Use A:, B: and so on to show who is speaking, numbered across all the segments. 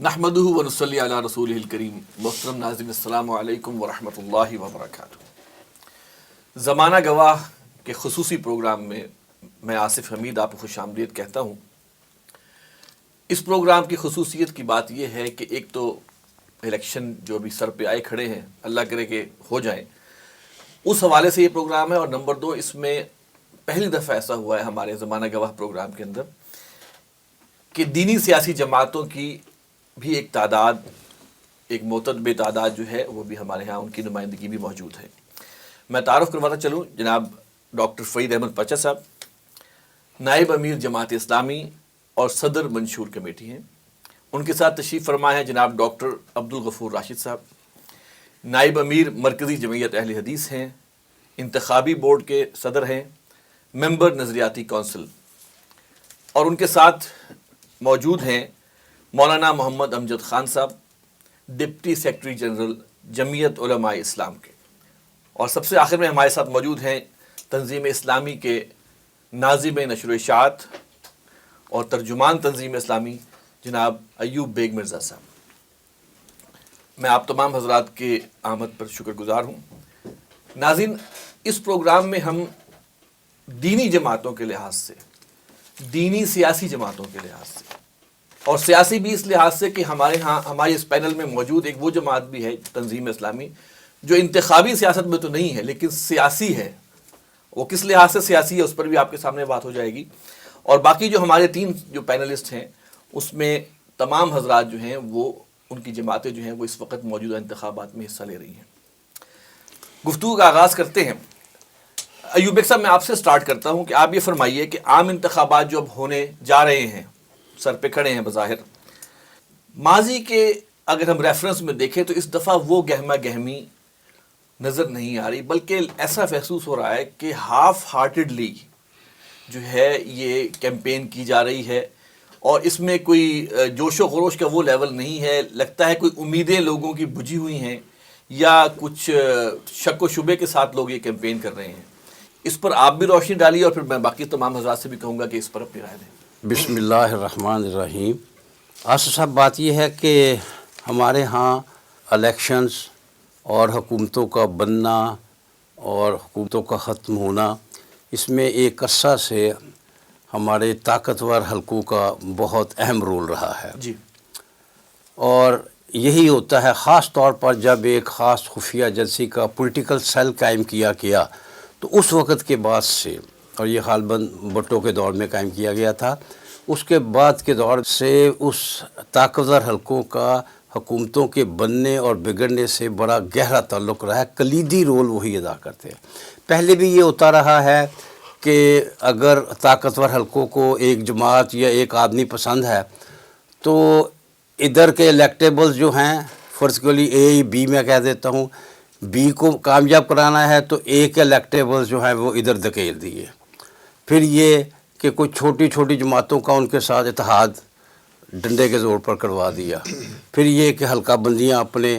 A: نحمدہ ونصلی علی رسولہ الکریم. محترم ناظرین السلام علیکم ورحمۃ اللہ وبرکاتہ. زمانہ گواہ کے خصوصی پروگرام میں میں آصف حمید آپ کو خوش آمدید کہتا ہوں. اس پروگرام کی خصوصیت کی بات یہ ہے کہ ایک تو الیکشن جو ابھی سر پہ آئے کھڑے ہیں، اللہ کرے کہ ہو جائیں، اس حوالے سے یہ پروگرام ہے. اور نمبر دو، اس میں پہلی دفعہ ایسا ہوا ہے ہمارے زمانہ گواہ پروگرام کے اندر کہ دینی سیاسی جماعتوں کی بھی ایک تعداد، ایک معتدب تعداد جو ہے وہ بھی ہمارے ہاں ان کی نمائندگی بھی موجود ہے. میں تعارف کرواتا چلوں، جناب ڈاکٹر فرید احمد پچا صاحب نائب امیر جماعت اسلامی اور صدر منشور کمیٹی ہیں. ان کے ساتھ تشریف فرما ہے جناب ڈاکٹر عبدالغفور راشد صاحب، نائب امیر مرکزی جمعیت اہل حدیث ہیں، انتخابی بورڈ کے صدر ہیں، ممبر نظریاتی کونسل. اور ان کے ساتھ موجود ہیں مولانا محمد امجد خان صاحب، ڈپٹی سیکرٹری جنرل جمعیت علماء اسلام کے. اور سب سے آخر میں ہمارے ساتھ موجود ہیں تنظیم اسلامی کے ناظم نشر و اشاعت اور ترجمان تنظیم اسلامی جناب ایوب بیگ مرزا صاحب. میں آپ تمام حضرات کے آمد پر شکر گزار ہوں. ناظرین، اس پروگرام میں ہم دینی جماعتوں کے لحاظ سے، دینی سیاسی جماعتوں کے لحاظ سے، اور سیاسی بھی اس لحاظ سے کہ ہمارے اس پینل میں موجود ایک وہ جماعت بھی ہے تنظیم اسلامی جو انتخابی سیاست میں تو نہیں ہے لیکن سیاسی ہے. وہ کس لحاظ سے سیاسی ہے اس پر بھی آپ کے سامنے بات ہو جائے گی. اور باقی جو ہمارے تین جو پینلسٹ ہیں اس میں تمام حضرات جو ہیں وہ ان کی جماعتیں جو ہیں وہ اس وقت موجودہ انتخابات میں حصہ لے رہی ہیں. گفتگو کا آغاز کرتے ہیں. ایوب بیگ صاحب، میں آپ سے سٹارٹ کرتا ہوں کہ آپ یہ فرمائیے کہ عام انتخابات جو اب ہونے جا رہے ہیں، سر پہ کھڑے ہیں بظاہر، ماضی کے اگر ہم ریفرنس میں دیکھیں تو اس دفعہ وہ گہما گہمی نظر نہیں آ رہی، بلکہ ایسا محسوس ہو رہا ہے کہ ہاف ہارٹیڈلی جو ہے یہ کیمپین کی جا رہی ہے اور اس میں کوئی جوش و خروش کا وہ لیول نہیں ہے. لگتا ہے کوئی امیدیں لوگوں کی بجھی ہوئی ہیں یا کچھ شک و شبے کے ساتھ لوگ یہ کیمپین کر رہے ہیں. اس پر آپ بھی روشنی ڈالیے اور پھر میں باقی تمام حضرات سے بھی کہوں گا کہ اس پر اپنی رائے دیں.
B: بسم اللہ الرحمن الرحیم. آصف صاحب، بات یہ ہے کہ ہمارے ہاں الیکشنز اور حکومتوں کا بننا اور حکومتوں کا ختم ہونا، اس میں ایک عرصہ سے ہمارے طاقتور حلقوں کا بہت اہم رول رہا ہے.
A: جی.
B: اور یہی ہوتا ہے خاص طور پر جب ایک خاص خفیہ ایجنسی کا پولیٹیکل سیل قائم کیا گیا تو اس وقت کے بعد سے، اور یہ غالباً بھٹو کے دور میں قائم کیا گیا تھا، اس کے بعد کے دور سے اس طاقتور حلقوں کا حکومتوں کے بننے اور بگڑنے سے بڑا گہرا تعلق رہا ہے. کلیدی رول وہی ادا کرتے ہیں. پہلے بھی یہ ہوتا رہا ہے کہ اگر طاقتور حلقوں کو ایک جماعت یا ایک آدمی پسند ہے تو ادھر کے الیکٹیبلز جو ہیں، فرض کلی اے بی میں کہہ دیتا ہوں، بی کو کامیاب کرانا ہے تو اے کے الیکٹیبلز جو ہیں وہ ادھر دھکیل دیے. پھر یہ کہ کچھ چھوٹی چھوٹی جماعتوں کا ان کے ساتھ اتحاد ڈنڈے کے زور پر کروا دیا. پھر یہ کہ حلقہ بندیاں اپنے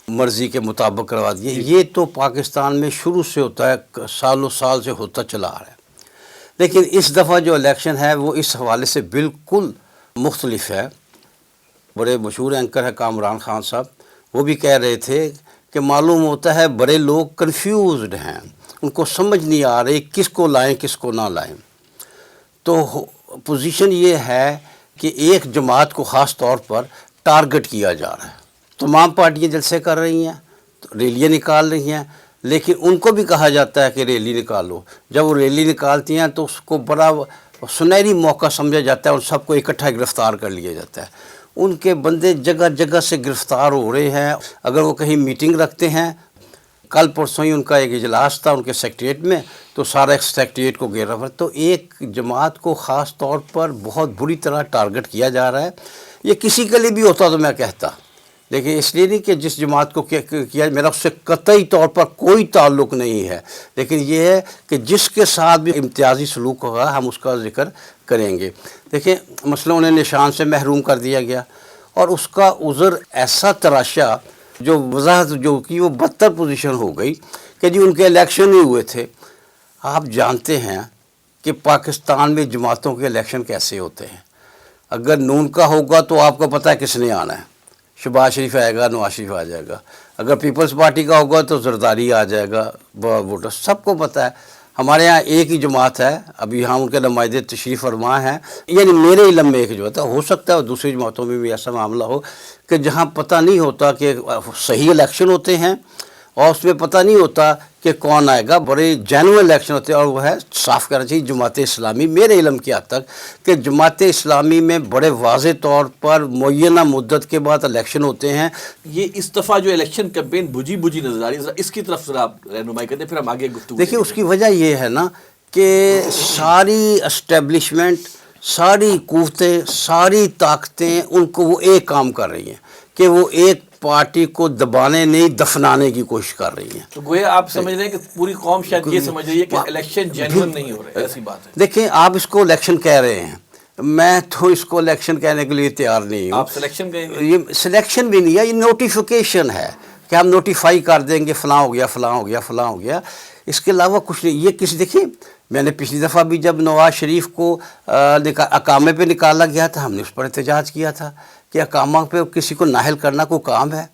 B: مرضی کے مطابق کروا دی. یہ تو پاکستان میں شروع سے ہوتا ہے، سالوں سال سے ہوتا چلا آ رہا ہے. لیکن اس دفعہ جو الیکشن ہے وہ اس حوالے سے بالکل مختلف ہے. بڑے مشہور اینکر ہے کامران خان صاحب، وہ بھی کہہ رہے تھے کہ معلوم ہوتا ہے بڑے لوگ کنفیوزڈ ہیں، ان کو سمجھ نہیں آ رہی کس کو لائیں کس کو نہ لائیں. تو پوزیشن یہ ہے کہ ایک جماعت کو خاص طور پر ٹارگٹ کیا جا رہا ہے. تمام پارٹیاں جلسے کر رہی ہیں، ریلیاں نکال رہی ہیں، لیکن ان کو بھی کہا جاتا ہے کہ ریلی نکالو. جب وہ ریلی نکالتی ہیں تو اس کو بڑا سنہری موقع سمجھا جاتا ہے اور سب کو اکٹھا گرفتار کر لیا جاتا ہے. ان کے بندے جگہ جگہ سے گرفتار ہو رہے ہیں. اگر وہ کہیں میٹنگ رکھتے ہیں، کل پرسوں ہی ان کا ایک اجلاس تھا ان کے سیکریٹریٹ میں، تو سارا سیکریٹریٹ کو گھیرا ہوا. تو ایک جماعت کو خاص طور پر بہت بری طرح ٹارگٹ کیا جا رہا ہے. یہ کسی کے لیے بھی ہوتا تو میں کہتا، لیکن اس لیے نہیں کہ جس جماعت کو کیا، میرا اس سے قطعی طور پر کوئی تعلق نہیں ہے، لیکن یہ ہے کہ جس کے ساتھ بھی امتیازی سلوک ہوگا ہم اس کا ذکر کریں گے. دیکھیں، مثلا انہیں نشان سے محروم کر دیا گیا اور اس کا عذر ایسا تراشا جو وضاحت جو کہ وہ بدتر پوزیشن ہو گئی کہ جی ان کے الیکشن ہی ہوئے تھے. آپ جانتے ہیں کہ پاکستان میں جماعتوں کے الیکشن کیسے ہوتے ہیں. اگر نون کا ہوگا تو آپ کو پتہ ہے کس نے آنا ہے، شہباز شریف آئے گا، نواز شریف آ جائے گا، اگر پیپلز پارٹی کا ہوگا تو زرداری آ جائے گا ووٹر، سب کو پتہ ہے۔ ہمارے ہاں ایک ہی جماعت ہے، ابھی یہاں ان کے نمائندے تشریف فرما ہیں، یعنی میرے علم میں ایک جماعت ہے، ہو سکتا ہے اور دوسری جماعتوں میں بھی ایسا معاملہ ہو کہ جہاں پتہ نہیں ہوتا کہ صحیح الیکشن ہوتے ہیں اور اس میں پتہ نہیں ہوتا کہ کون آئے گا، بڑے جینوئن الیکشن ہوتے ہیں، اور وہ ہے صاف کرنا چاہیے جماعت اسلامی، میرے علم کی حد تک کہ جماعت اسلامی میں بڑے واضح طور پر معینہ مدت کے بعد الیکشن ہوتے ہیں۔
A: یہ اس دفعہ جو الیکشن کیمپین بجھی بجھی نظر آ رہی ہے، ذرا اس کی طرف ذرا آپ رہنمائی کرتے ہیں، پھر ہم آگے گفتگو
B: دیکھیے
A: کریں
B: اس کی وجہ یہ ہے نا کہ ساری اسٹیبلشمنٹ، ساری قوتیں، ساری طاقتیں ان کو وہ ایک کام کر رہی ہیں کہ وہ ایک پارٹی کو دبانے نہیں دفنانے کی کوشش کر رہی ہیں۔
A: تو گویا آپ سمجھ رہے ہیں کہ پوری قوم شاید یہ سمجھ رہی ہے کہ الیکشن جینوئن نہیں ہو رہا ہے، ایسی بات ہے۔
B: دیکھیں آپ اس کو الیکشن کہہ رہے ہیں، میں تو اس کو الیکشن کہنے کے لیے تیار نہیں ہوں۔
A: آپ سلیکشن کہیں گے؟
B: یہ سلیکشن بھی نہیں ہے، یہ نوٹیفیکیشن ہے کہ ہم نوٹیفائی کر دیں گے فلاں ہو گیا، فلاں ہو گیا، فلاں ہو گیا، اس کے علاوہ کچھ نہیں۔ یہ کسی دیکھیں میں نے پچھلی دفعہ بھی جب نواز شریف کو اقامے پہ نکالا گیا تھا، ہم نے اس پر احتجاج کیا تھا کہ اقامہ پہ کسی کو نااہل کرنا کوئی کام ہے،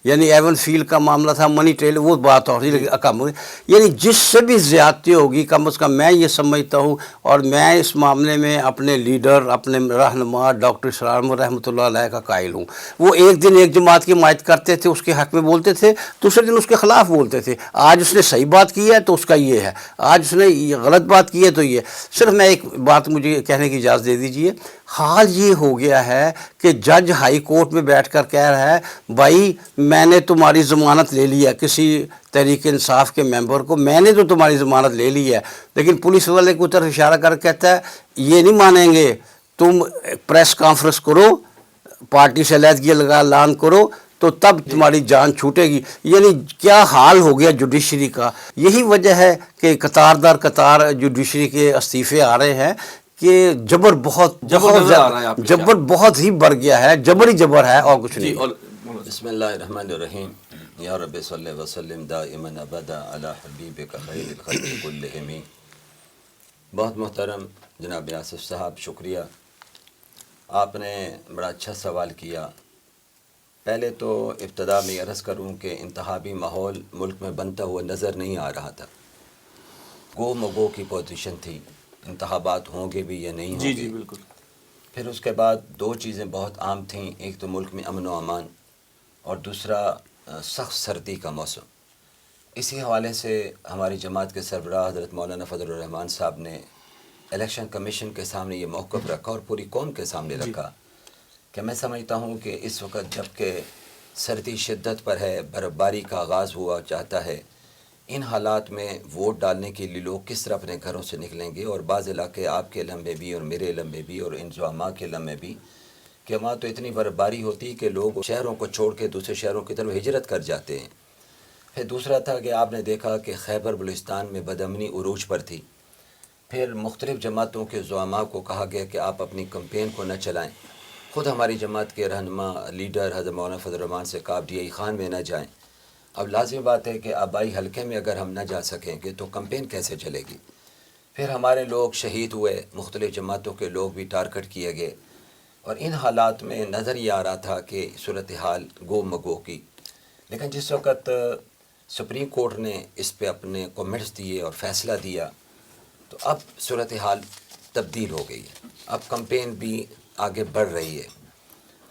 B: یعنی ایون فیل کا معاملہ تھا، منی ٹریل، وہ بات ہو رہی، اقامہ یعنی جس سے بھی زیادتی ہوگی کم از کم میں یہ سمجھتا ہوں، اور میں اس معاملے میں اپنے لیڈر، اپنے رہنما ڈاکٹر اسرار رحمۃ اللہ علیہ کا قائل ہوں۔ وہ ایک دن ایک جماعت کی حمایت کرتے تھے، اس کے حق میں بولتے تھے، دوسرے دن اس کے خلاف بولتے تھے۔ آج اس نے صحیح بات کی ہے تو اس کا یہ ہے، آج اس نے یہ غلط بات کی ہے تو یہ۔ صرف میں ایک بات مجھے کہنے کی اجازت دے دیجئے، حال یہ ہو گیا ہے کہ جج ہائی کورٹ میں بیٹھ کر کہہ رہا ہے بھائی میں نے تمہاری ضمانت لے لی ہے، کسی تحریک انصاف کے ممبر کو میں نے تو تمہاری ضمانت لے لی ہے، لیکن پولیس والے کو طرف اشارہ کر کہتا ہے یہ نہیں مانیں گے، تم پریس کانفرنس کرو، پارٹی سے علیحدگی لگا اعلان کرو تو تب تمہاری جان چھوٹے گی۔ یعنی کیا حال ہو گیا جوڈیشری کا۔ یہی وجہ ہے کہ قطار در قطار جوڈیشری کے استعفے آ رہے ہیں کہ جبر بہت جبر بہت ہی بڑھ گیا ہے، جبر ہی جبر ہے اور کچھ نہیں۔
C: بسم اللہ الرحمن الرحیم، یا رب صلی وسلم دائما ابدا علی حبیبک خیر الخلق کلہم۔ بہت محترم جناب آصف صاحب، شکریہ، آپ نے بڑا اچھا سوال کیا۔ پہلے تو ابتدا میں عرض کروں کہ انتخابی ماحول ملک میں بنتا ہوا نظر نہیں آ رہا تھا، گو مگو کی پوزیشن تھی، انتخابات ہوں گے بھی یا نہیں ہوں گے۔
A: جی بالکل۔
C: پھر اس کے بعد دو چیزیں بہت عام تھیں، ایک تو ملک میں امن و امان اور دوسرا سخت سردی کا موسم۔ اسی حوالے سے ہماری جماعت کے سربراہ حضرت مولانا فضل الرحمان صاحب نے الیکشن کمیشن کے سامنے یہ موقف رکھا اور پوری قوم کے سامنے رکھا کہ میں سمجھتا ہوں کہ اس وقت جب کہ سردی شدت پر ہے، برف باری کا آغاز ہوا چاہتا ہے، ان حالات میں ووٹ ڈالنے کے لیے لوگ کس طرح اپنے گھروں سے نکلیں گے، اور بعض علاقے آپ کے علم میں بھی اور میرے علم میں بھی اور ان زعماء کے علم میں بھی کہ وہاں تو اتنی برف باری ہوتی کہ لوگ شہروں کو چھوڑ کے دوسرے شہروں کی طرف ہجرت کر جاتے ہیں۔ پھر دوسرا تھا کہ آپ نے دیکھا کہ خیبر بلوچستان میں بدامنی عروج پر تھی۔ پھر مختلف جماعتوں کے زعماء کو کہا گیا کہ آپ اپنی کمپین کو نہ چلائیں، خود ہماری جماعت کے رہنما لیڈر حضرت مولانا فضل الرحمان سے کہا ڈی آئی خان میں نہ جائیں۔ اب لازم بات ہے کہ آبائی حلقے میں اگر ہم نہ جا سکیں گے تو کمپین کیسے چلے گی۔ پھر ہمارے لوگ شہید ہوئے، مختلف جماعتوں کے لوگ بھی ٹارگٹ کیے گئے، اور ان حالات میں نظر یہ آ رہا تھا کہ صورتحال گو مگو کی۔ لیکن جس وقت سپریم کورٹ نے اس پہ اپنے کومنٹس دیے اور فیصلہ دیا تو اب صورتحال تبدیل ہو گئی ہے، اب کمپین بھی آگے بڑھ رہی ہے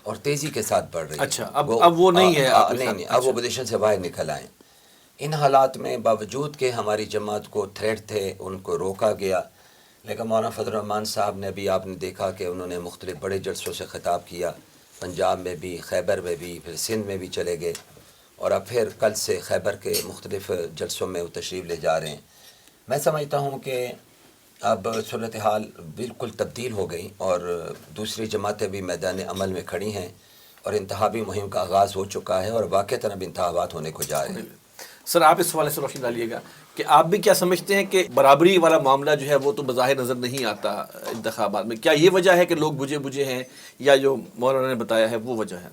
C: اور تیزی کے ساتھ بڑھ رہی ہے۔
A: اچھا اب وہ نہیں ہے،
C: نہیں، اب وہ پوزیشن سے باہر نکل آئیں۔ ان حالات میں باوجود کہ ہماری جماعت کو تھریٹ تھے، ان کو روکا گیا، لیکن مولانا فضل الرحمان صاحب نے بھی آپ نے دیکھا کہ انہوں نے مختلف بڑے جلسوں سے خطاب کیا، پنجاب میں بھی، خیبر میں بھی، پھر سندھ میں بھی چلے گئے، اور اب پھر کل سے خیبر کے مختلف جلسوں میں وہ تشریف لے جا رہے ہیں۔ میں سمجھتا ہوں کہ اب صورتحال بالکل تبدیل ہو گئی اور دوسری جماعتیں بھی میدان عمل میں کھڑی ہیں اور انتخابی مہم کا آغاز ہو چکا ہے اور واقعتاً اب انتخابات ہونے کو جا رہے ہیں۔
A: سر آپ اس حوالے سے روشنی ڈالیے گا کہ آپ بھی کیا سمجھتے ہیں کہ برابری والا معاملہ جو ہے وہ تو بظاہر نظر نہیں آتا انتخابات میں، کیا یہ وجہ ہے کہ لوگ بجھے بجھے ہیں یا جو مولانا نے بتایا ہے وہ وجہ ہے؟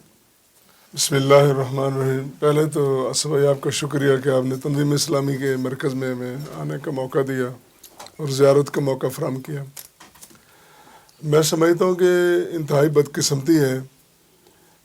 D: بسم اللہ الرحمن الرحیم۔ پہلے تو اسف بھائی آپ کا شکریہ کہ آپ نے تنظیم اسلامی کے مرکز میں ہمیں آنے کا موقع دیا اور زیارت کا موقع فراہم کیا۔ میں سمجھتا ہوں کہ انتہائی بدقسمتی ہے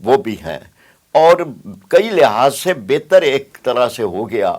E: وہ بھی ہیں. اور کئی لحاظ سے بہتر ایک طرح سے ہو گیا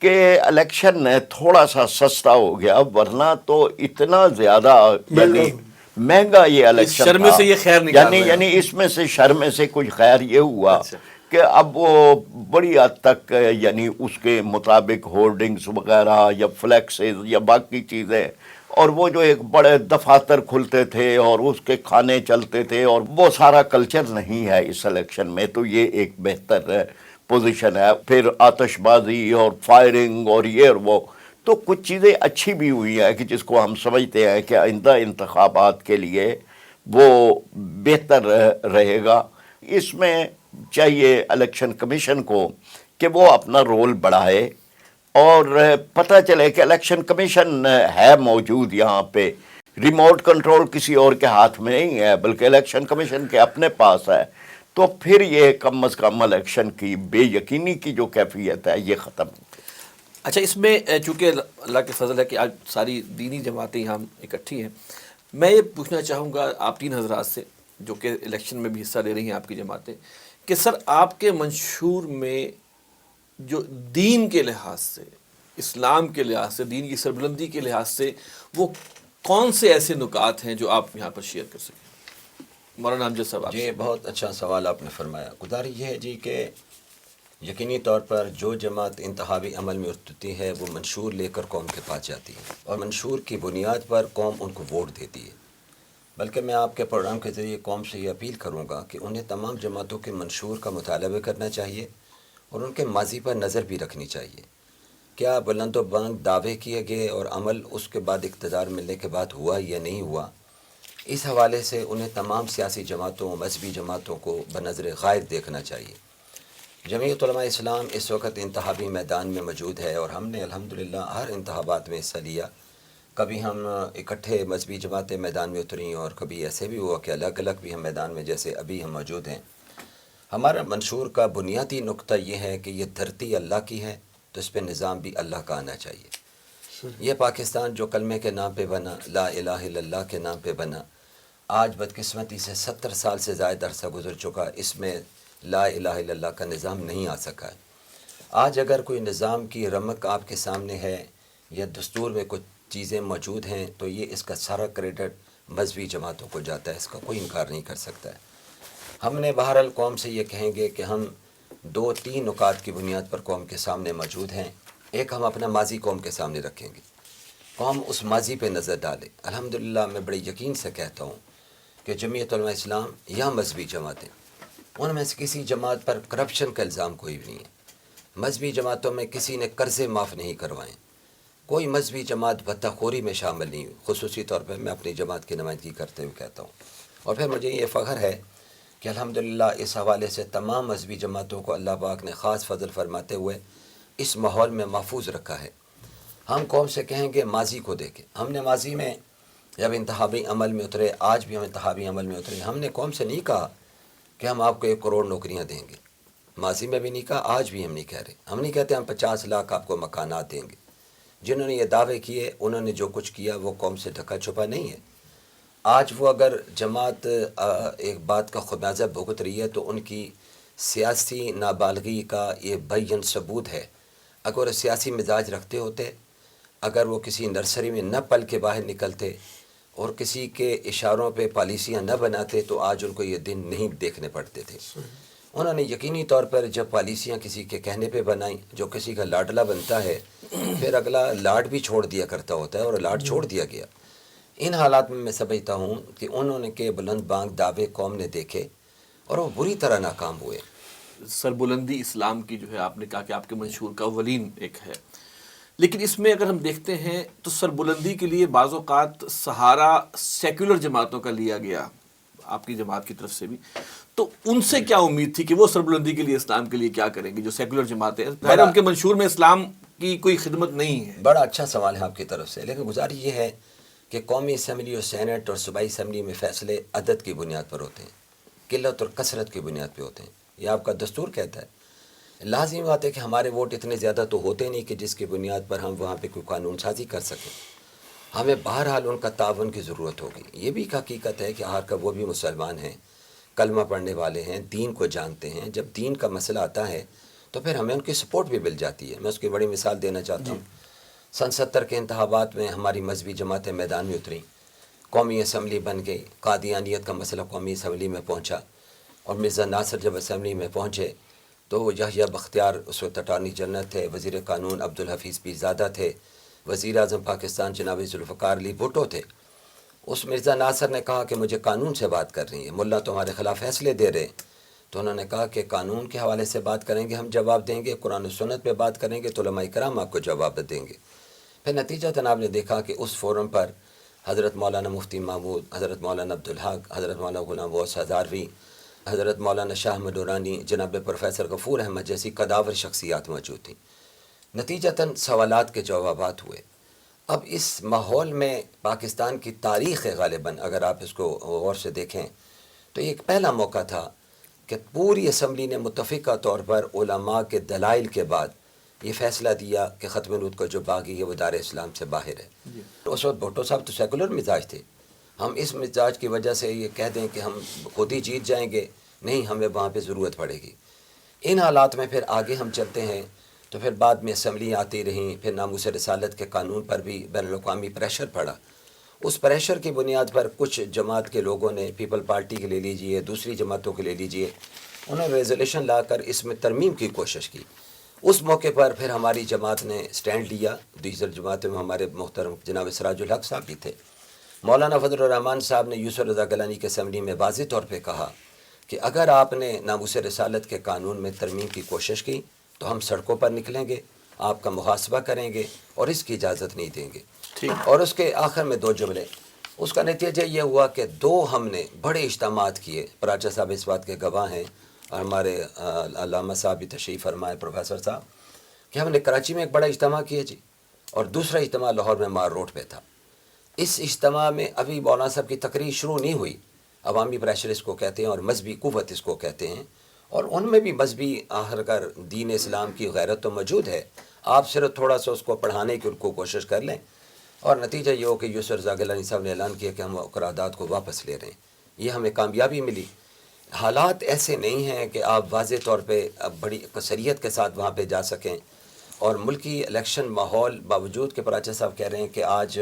E: کہ الیکشن تھوڑا سا سستا ہو گیا، ورنہ تو اتنا زیادہ یعنی مہنگا یہ الیکشن
A: شر میں سے یہ خیر نکال رہے ہیں.
E: یعنی اس میں سے شر میں سے کچھ خیر یہ ہوا
A: اچھا.
E: کہ اب وہ بڑی حد تک یعنی اس کے مطابق ہورڈنگز وغیرہ یا فلیکسز یا باقی چیزیں، اور وہ جو ایک بڑے دفاتر کھلتے تھے اور اس کے کھانے چلتے تھے، اور وہ سارا کلچر نہیں ہے اس الیکشن میں. تو یہ ایک بہتر پوزیشن ہے. پھر آتش بازی اور فائرنگ اور یہ اور وہ، تو کچھ چیزیں اچھی بھی ہوئی ہیں کہ جس کو ہم سمجھتے ہیں کہ آئندہ انتخابات کے لیے وہ بہتر رہے گا. اس میں چاہیے الیکشن کمیشن کو کہ وہ اپنا رول بڑھائے، اور پتہ چلے کہ الیکشن کمیشن ہے موجود یہاں پہ، ریموٹ کنٹرول کسی اور کے ہاتھ میں نہیں ہے بلکہ الیکشن کمیشن کے اپنے پاس ہے. تو پھر یہ کم از کم الیکشن کی بے یقینی کی جو کیفیت ہے یہ ختم.
A: اچھا، اس میں چونکہ اللہ کے فضل ہے کہ آج ساری دینی جماعتیں یہاں اکٹھی ہیں، میں یہ پوچھنا چاہوں گا آپ تین حضرات سے جو کہ الیکشن میں بھی حصہ لے رہی ہیں آپ کی جماعتیں، کہ سر آپ کے منشور میں جو دین کے لحاظ سے، اسلام کے لحاظ سے، دین کی سربلندی کے لحاظ سے وہ کون سے ایسے نکات ہیں جو آپ یہاں پر شیئر کر سکیں؟ مولانا امجد صاحب.
C: جی بہت اچھا سوال آپ نے فرمایا. گزارش یہ ہے جی کہ یقینی طور پر جو جماعت انتخابی عمل میں اترتی ہے وہ منشور لے کر قوم کے پاس جاتی ہے، اور منشور کی بنیاد پر قوم ان کو ووٹ دیتی ہے. بلکہ میں آپ کے پروگرام کے ذریعے قوم سے یہ اپیل کروں گا کہ انہیں تمام جماعتوں کے منشور کا مطالعہ بھی کرنا چاہیے اور ان کے ماضی پر نظر بھی رکھنی چاہیے. کیا بلند و بلند دعوے کیے گئے اور عمل اس کے بعد اقتدار ملنے کے بعد ہوا یا نہیں ہوا؟ اس حوالے سے انہیں تمام سیاسی جماعتوں، مذہبی جماعتوں کو بنظر غائب دیکھنا چاہیے. جمعیت علماء اسلام اس وقت انتخابی میدان میں موجود ہے، اور ہم نے الحمدللہ ہر انتخابات میں حصہ لیا. کبھی ہم اکٹھے مذہبی جماعتیں میدان میں اتریں، اور کبھی ایسے بھی ہوا کہ الگ الگ بھی ہم میدان میں، جیسے ابھی ہم موجود ہیں. ہمارا منشور کا بنیادی نقطہ یہ ہے کہ یہ دھرتی اللہ کی ہے تو اس پہ نظام بھی اللہ کا آنا چاہیے. یہ پاکستان جو کلمے کے نام پہ بنا، لا الہ الا اللہ کے نام پہ بنا، آج بدقسمتی سے 70 سال سے زائد عرصہ گزر چکا، اس میں لا الہ الا اللہ کا نظام نہیں آ سکا ہے. آج اگر کوئی نظام کی رمق آپ کے سامنے ہے یا دستور میں کچھ چیزیں موجود ہیں تو یہ اس کا سارا کریڈٹ مذہبی جماعتوں کو جاتا ہے، اس کا کوئی انکار نہیں کر سکتا ہے. ہم نے بہرحال قوم سے یہ کہیں گے کہ ہم 2-3 نکات کی بنیاد پر قوم کے سامنے موجود ہیں. ایک، ہم اپنا ماضی قوم کے سامنے رکھیں گے، قوم اس ماضی پہ نظر ڈالے. الحمدللہ میں بڑے یقین سے کہتا ہوں کہ جمعیت علماء اسلام یا مذہبی جماعتیں، ان میں سے کسی جماعت پر کرپشن کا الزام کوئی بھی نہیں ہے. مذہبی جماعتوں میں کسی نے قرضے معاف نہیں کروائیں، کوئی مذہبی جماعت بطخوری میں شامل نہیں ہوئی. خصوصی طور پر میں اپنی جماعت کی نمائندگی کرتے ہوئے کہتا ہوں. اور پھر مجھے یہ فخر ہے کہ الحمدللہ اس حوالے سے تمام مذہبی جماعتوں کو اللہ پاک نے خاص فضل فرماتے ہوئے اس ماحول میں محفوظ رکھا ہے. ہم قوم سے کہیں گے ماضی کو دیکھیں. ہم نے ماضی میں جب انتخابی عمل میں اترے، آج بھی ہم انتخابی عمل میں اترے، ہم نے قوم سے نہیں کہا کہ ہم آپ کو 1 کروڑ نوکریاں دیں گے. ماضی میں بھی نہیں کہا، آج بھی ہم نہیں کہہ رہے. ہم نہیں کہتے ہم 50 لاکھ آپ کو مکانات دیں گے. جنہوں نے یہ دعوے کیے انہوں نے جو کچھ کیا وہ قوم سے ڈھکا چھپا نہیں ہے. آج وہ اگر جماعت ایک بات کا خمیازہ بھگت رہی ہے تو ان کی سیاسی نابالغی کا یہ بین ثبوت ہے. اگر وہ سیاسی مزاج رکھتے ہوتے، اگر وہ کسی نرسری میں نہ پل کے باہر نکلتے اور کسی کے اشاروں پہ پالیسیاں نہ بناتے تو آج ان کو یہ دن نہیں دیکھنے پڑتے تھے. انہوں نے یقینی طور پر جب پالیسیاں کسی کے کہنے پہ بنائیں، جو کسی کا لاڈلا بنتا ہے پھر اگلا لاڈ بھی چھوڑ دیا کرتا ہوتا ہے، اور لاڈ چھوڑ دیا گیا. ان حالات میں سمجھتا ہوں کہ انہوں نے کہ بلند بانگ دعوے قوم نے دیکھے اور وہ بری طرح ناکام ہوئے.
A: سربلندی اسلام کی جو ہے آپ نے کہا کہ آپ کے منشور کا اولین ایک ہے، لیکن اس میں اگر ہم دیکھتے ہیں تو سربلندی کے لیے بعض اوقات سہارا سیکولر جماعتوں کا لیا گیا، آپ کی جماعت کی طرف سے بھی. تو ان سے کیا امید تھی کہ وہ سربلندی کے لیے اسلام کے لیے کیا کریں گے جو سیکولر جماعتیں ہیں؟ ان کے منشور میں اسلام کی کوئی خدمت نہیں ہے.
C: بڑا اچھا سوال ہے آپ کی طرف سے، لیکن گزارش یہ ہے کہ قومی اسمبلی اور سینٹ اور صوبائی اسمبلی میں فیصلے عدد کی بنیاد پر ہوتے ہیں، قلت اور کثرت کی بنیاد پہ ہوتے ہیں. یہ آپ کا دستور کہتا ہے. لازمی بات ہے کہ ہمارے ووٹ اتنے زیادہ تو ہوتے نہیں کہ جس کی بنیاد پر ہم وہاں پہ کوئی قانون سازی کر سکیں. ہمیں بہرحال ان کا تعاون کی ضرورت ہوگی. یہ بھی ایک حقیقت ہے کہ آخر کا وہ بھی مسلمان ہیں کلمہ پڑھنے والے ہیں، دین کو جانتے ہیں. جب دین کا مسئلہ آتا ہے تو پھر ہمیں ان کی سپورٹ بھی مل جاتی ہے. میں اس کی بڑی مثال دینا چاہتا ہوں. سن 70 کے انتخابات میں ہماری مذہبی جماعتیں میدان میں اتریں، قومی اسمبلی بن گئی، قادیانیت کا مسئلہ قومی اسمبلی میں پہنچا، اور مرزا ناصر جب اسمبلی میں پہنچے تو یحییٰ بختیار اس وقت اٹارنی جنرل تھے، وزیر قانون عبدالحفیظ پیرزادہ تھے، وزیر اعظم پاکستان جناب ذوالفقار علی بھٹو تھے. اس مرزا ناصر نے کہا کہ مجھے قانون سے بات کر رہی ہیں، ملا تمہارے خلاف فیصلے دے رہے ہیں. تو انہوں نے کہا کہ قانون کے حوالے سے بات کریں گے ہم جواب دیں گے، قرآن و سنت پہ بات کریں گے تو علماء کرام آپ کو جواب دیں گے. پھر نتیجہ جناب نے دیکھا کہ اس فورم پر حضرت مولانا مفتی محمود، حضرت مولانا عبدالحق، حضرت مولانا غلام غوث ہزاروی، حضرت مولانا شاہ مدورانی، جناب پروفیسر غفور احمد جیسی قداور شخصیات موجود تھیں. نتیجتاً سوالات کے جوابات ہوئے. اب اس ماحول میں پاکستان کی تاریخ غالباً اگر آپ اس کو غور سے دیکھیں تو یہ ایک پہلا موقع تھا کہ پوری اسمبلی نے متفقہ طور پر علماء کے دلائل کے بعد یہ فیصلہ دیا کہ ختم نوت کا جو باغی ہے وہ دار اسلام سے باہر ہے. اس وقت بھٹو صاحب تو سیکولر مزاج تھے. ہم اس مزاج کی وجہ سے یہ کہہ دیں کہ ہم خود ہی جیت جائیں گے، نہیں، ہمیں وہاں پہ ضرورت پڑے گی. ان حالات میں پھر آگے ہم چلتے ہیں تو پھر بعد میں اسمبلیاں آتی رہیں، پھر ناموس رسالت کے قانون پر بھی بین الاقوامی پریشر پڑا. اس پریشر کی بنیاد پر کچھ جماعت کے لوگوں نے، پیپل پارٹی کے لے لیجئے، دوسری جماعتوں کے لے لیجئے، انہوں نے ریزولیوشن لا کر اس میں ترمیم کی کوشش کی. اس موقع پر پھر ہماری جماعت نے سٹینڈ لیا. دوسری جماعتوں میں ہمارے محترم جناب سراج الحق صاحب بھی تھے. مولانا فضل الرحمان صاحب نے یوسف رضا گیلانی کے اسمبلی میں واضح طور پہ کہا کہ اگر آپ نے ناموس رسالت کے قانون میں ترمیم کی کوشش کی تو ہم سڑکوں پر نکلیں گے، آپ کا محاسبہ کریں گے اور اس کی اجازت نہیں دیں گے. اور اس کے آخر میں 2 جملے. اس کا نتیجہ یہ ہوا کہ 2 ہم نے بڑے اجتماعات کیے. پراچا صاحب اس بات کے گواہ ہیں اور ہمارے علامہ صاحب بھی تشریف فرمائے، پروفیسر صاحب، کہ ہم نے کراچی میں ایک بڑا اجتماع کیا جی، اور دوسرا اجتماع لاہور میں مار روڈ پہ تھا. اس اجتماع میں ابھی مولانا صاحب کی تقریر شروع نہیں ہوئی. عوامی پریشر اس کو کہتے ہیں اور مذہبی قوت اس کو کہتے ہیں، اور ان میں بھی مذہبی آخر کر دین اسلام کی غیرت تو موجود ہے. آپ صرف تھوڑا سا اس کو پڑھانے کی ان کو کوشش کر لیں، اور نتیجہ یہ ہو کہ یوسف رضا گیلانی صاحب نے اعلان کیا کہ ہم قرارداد کو واپس لے رہے ہیں. یہ ہمیں کامیابی ملی. حالات ایسے نہیں ہیں کہ آپ واضح طور پہ بڑی اکثریت کے ساتھ وہاں پہ جا سکیں، اور ملکی الیکشن ماحول باوجود کہ پراچا صاحب کہہ رہے ہیں کہ آج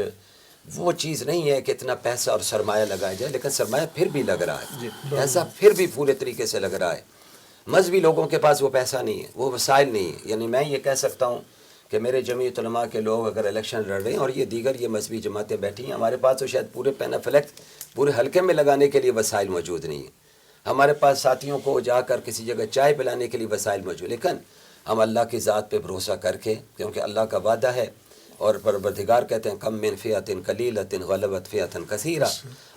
C: وہ چیز نہیں ہے کہ اتنا پیسہ اور سرمایہ لگایا جائے، لیکن سرمایہ پھر بھی لگ رہا ہے. ایسا پھر بھی پورے طریقے سے لگ رہا ہے. مذہبی لوگوں کے پاس وہ پیسہ نہیں ہے، وہ وسائل نہیں ہے. یعنی میں یہ کہہ سکتا ہوں کہ میرے جمعیت علماء کے لوگ اگر الیکشن لڑ رہے ہیں اور یہ دیگر یہ مذہبی جماعتیں بیٹھی ہیں، ہمارے پاس تو شاید پورے پین فلیکٹ پورے حلقے میں لگانے کے لیے وسائل موجود نہیں ہیں. ہمارے پاس ساتھیوں کو جا کر کسی جگہ چائے پلانے کے لیے وسائل موجود، لیکن ہم اللہ کی ذات پہ بھروسہ کر کے، کیونکہ اللہ کا وعدہ ہے اور پروردگار کہتے ہیں کم من فئۃ قلیلۃ غلبت فئۃ کثیرہ.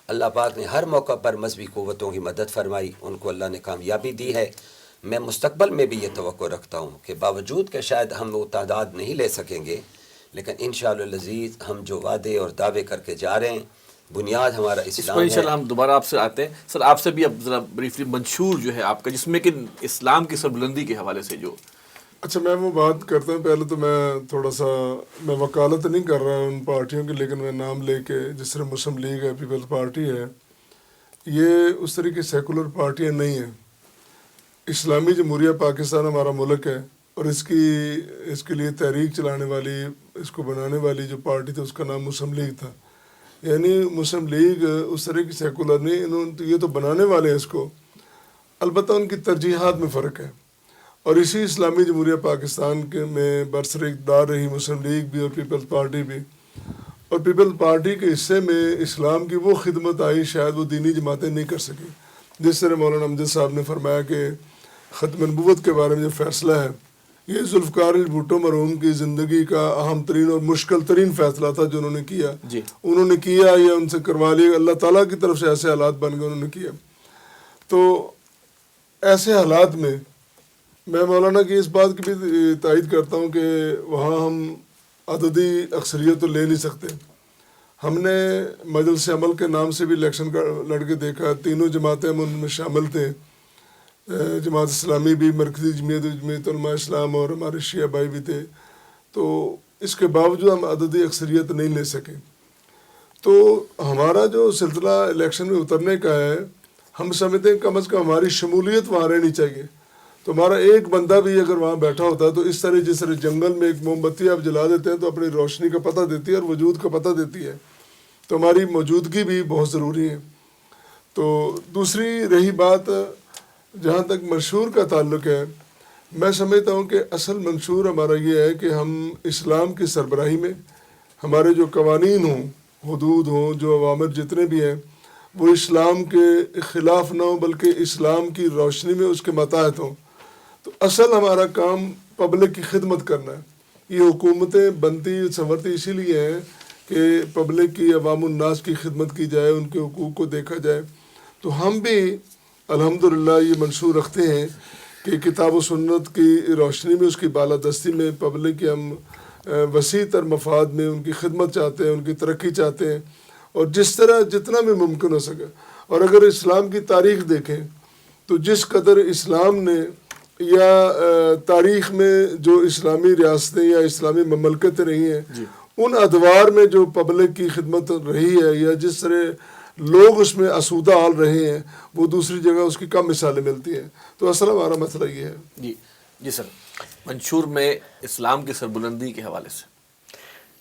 C: اللہ پاک نے ہر موقع پر مذہبی قوتوں کی مدد فرمائی، ان کو اللہ نے کامیابی دی ہے. میں مستقبل میں بھی یہ توقع رکھتا ہوں کہ باوجود کہ شاید ہم وہ تعداد نہیں لے سکیں گے، لیکن انشاءاللہ العزیز ہم جو وعدے اور دعوے کر کے جا رہے ہیں، بنیاد ہمارا اسلام ہے.
A: انشاءاللہ ہم دوبارہ آپ سے آتے ہیں. سر آپ سے بھی اب ذرا بریفلی منشور جو ہے آپ کا، جس میں کہ اسلام کی سربلندی کے حوالے سے جو
D: اچھا میں وہ بات کرتا ہوں. پہلے تو میں تھوڑا سا میں وکالت نہیں کر رہا ان پارٹیوں کی، لیکن میں نام لے کے، جس طرح مسلم لیگ ہے، پیپلز پارٹی ہے، یہ اس طرح کی سیکولر پارٹیاں نہیں ہیں. اسلامی جمہوریہ پاکستان ہمارا ملک ہے، اور اس کے لیے تحریک چلانے والی، اس کو بنانے والی جو پارٹی تھی اس کا نام مسلم لیگ تھا. یعنی مسلم لیگ اس طرح کی سیکولر نہیں، یہ تو بنانے والے ہیں اس کو، البتہ ان کی ترجیحات میں فرق ہے. اور اسی اسلامی جمہوریہ پاکستان کے میں برسر اقتدار رہی مسلم لیگ بھی اور پیپلز پارٹی بھی، اور پیپلز پارٹی کے حصے میں اسلام کی وہ خدمت آئی شاید وہ دینی جماعتیں نہیں کر سکیں. جس طرح مولانا امجد صاحب نے فرمایا کہ ختم نبوت کے بارے میں جو فیصلہ ہے، یہ ذوالفقار علی بھٹو مرحوم کی زندگی کا اہم ترین اور مشکل ترین فیصلہ تھا جو انہوں نے کیا. انہوں نے کیا یا ان سے کروا لیا، اللہ تعالیٰ کی طرف سے ایسے حالات بن گئے، انہوں نے کیا. تو ایسے حالات میں میں مولانا کی اس بات کی بھی تائید کرتا ہوں کہ وہاں ہم عددی اکثریت تو لے نہیں سکتے. ہم نے مجلس عمل کے نام سے بھی الیکشن کا لڑ کے دیکھا، تینوں جماعتیں ہم ان میں شامل تھے، جماعت اسلامی بھی، مرکزی جمعیت علماء اسلام، اور ہمارے شیعہ بھائی بھی تھے. تو اس کے باوجود ہم عددی اکثریت نہیں لے سکے. تو ہمارا جو سلسلہ الیکشن میں اترنے کا ہے، ہم سمجھتے ہیں کم از کم ہماری شمولیت وہاں رہنی چاہیے. تو ہمارا ایک بندہ بھی اگر وہاں بیٹھا ہوتا ہے تو اس طرح جس طرح جنگل میں ایک موم بتی آپ جلا دیتے ہیں تو اپنی روشنی کا پتہ دیتی ہے اور وجود کا پتہ دیتی ہے. تو ہماری موجودگی بھی بہت ضروری ہے. تو دوسری رہی بات جہاں تک منشور کا تعلق ہے، میں سمجھتا ہوں کہ اصل منشور ہمارا یہ ہے کہ ہم اسلام کی سربراہی میں ہمارے جو قوانین ہوں، حدود ہوں، جو اوامر جتنے بھی ہیں، وہ اسلام کے خلاف نہ ہوں بلکہ اسلام کی روشنی میں اس کے ماتحت ہوں. تو اصل ہمارا کام پبلک کی خدمت کرنا ہے. یہ حکومتیں بنتی سنورتی اسی لیے ہیں کہ پبلک کی، عوام الناس کی خدمت کی جائے، ان کے حقوق کو دیکھا جائے. تو ہم بھی الحمدللہ یہ منشور رکھتے ہیں کہ کتاب و سنت کی روشنی میں، اس کی بالادستی میں پبلک کے ہم وسیع تر مفاد میں ان کی خدمت چاہتے ہیں، ان کی ترقی چاہتے ہیں، اور جس طرح جتنا بھی ممکن ہو سکے. اور اگر اسلام کی تاریخ دیکھیں تو جس قدر اسلام نے یا تاریخ میں جو اسلامی ریاستیں یا اسلامی مملکتیں رہی ہیں، ان ادوار میں جو پبلک کی خدمت رہی ہے یا جس طرح لوگ اس میں آسودہ حال رہے ہیں، وہ دوسری جگہ اس کی کم مثالیں ملتی ہیں. تو اصل ہمارا مسئلہ یہ ہے.
A: جی سر، منشور میں اسلام کی سربلندی کے حوالے سے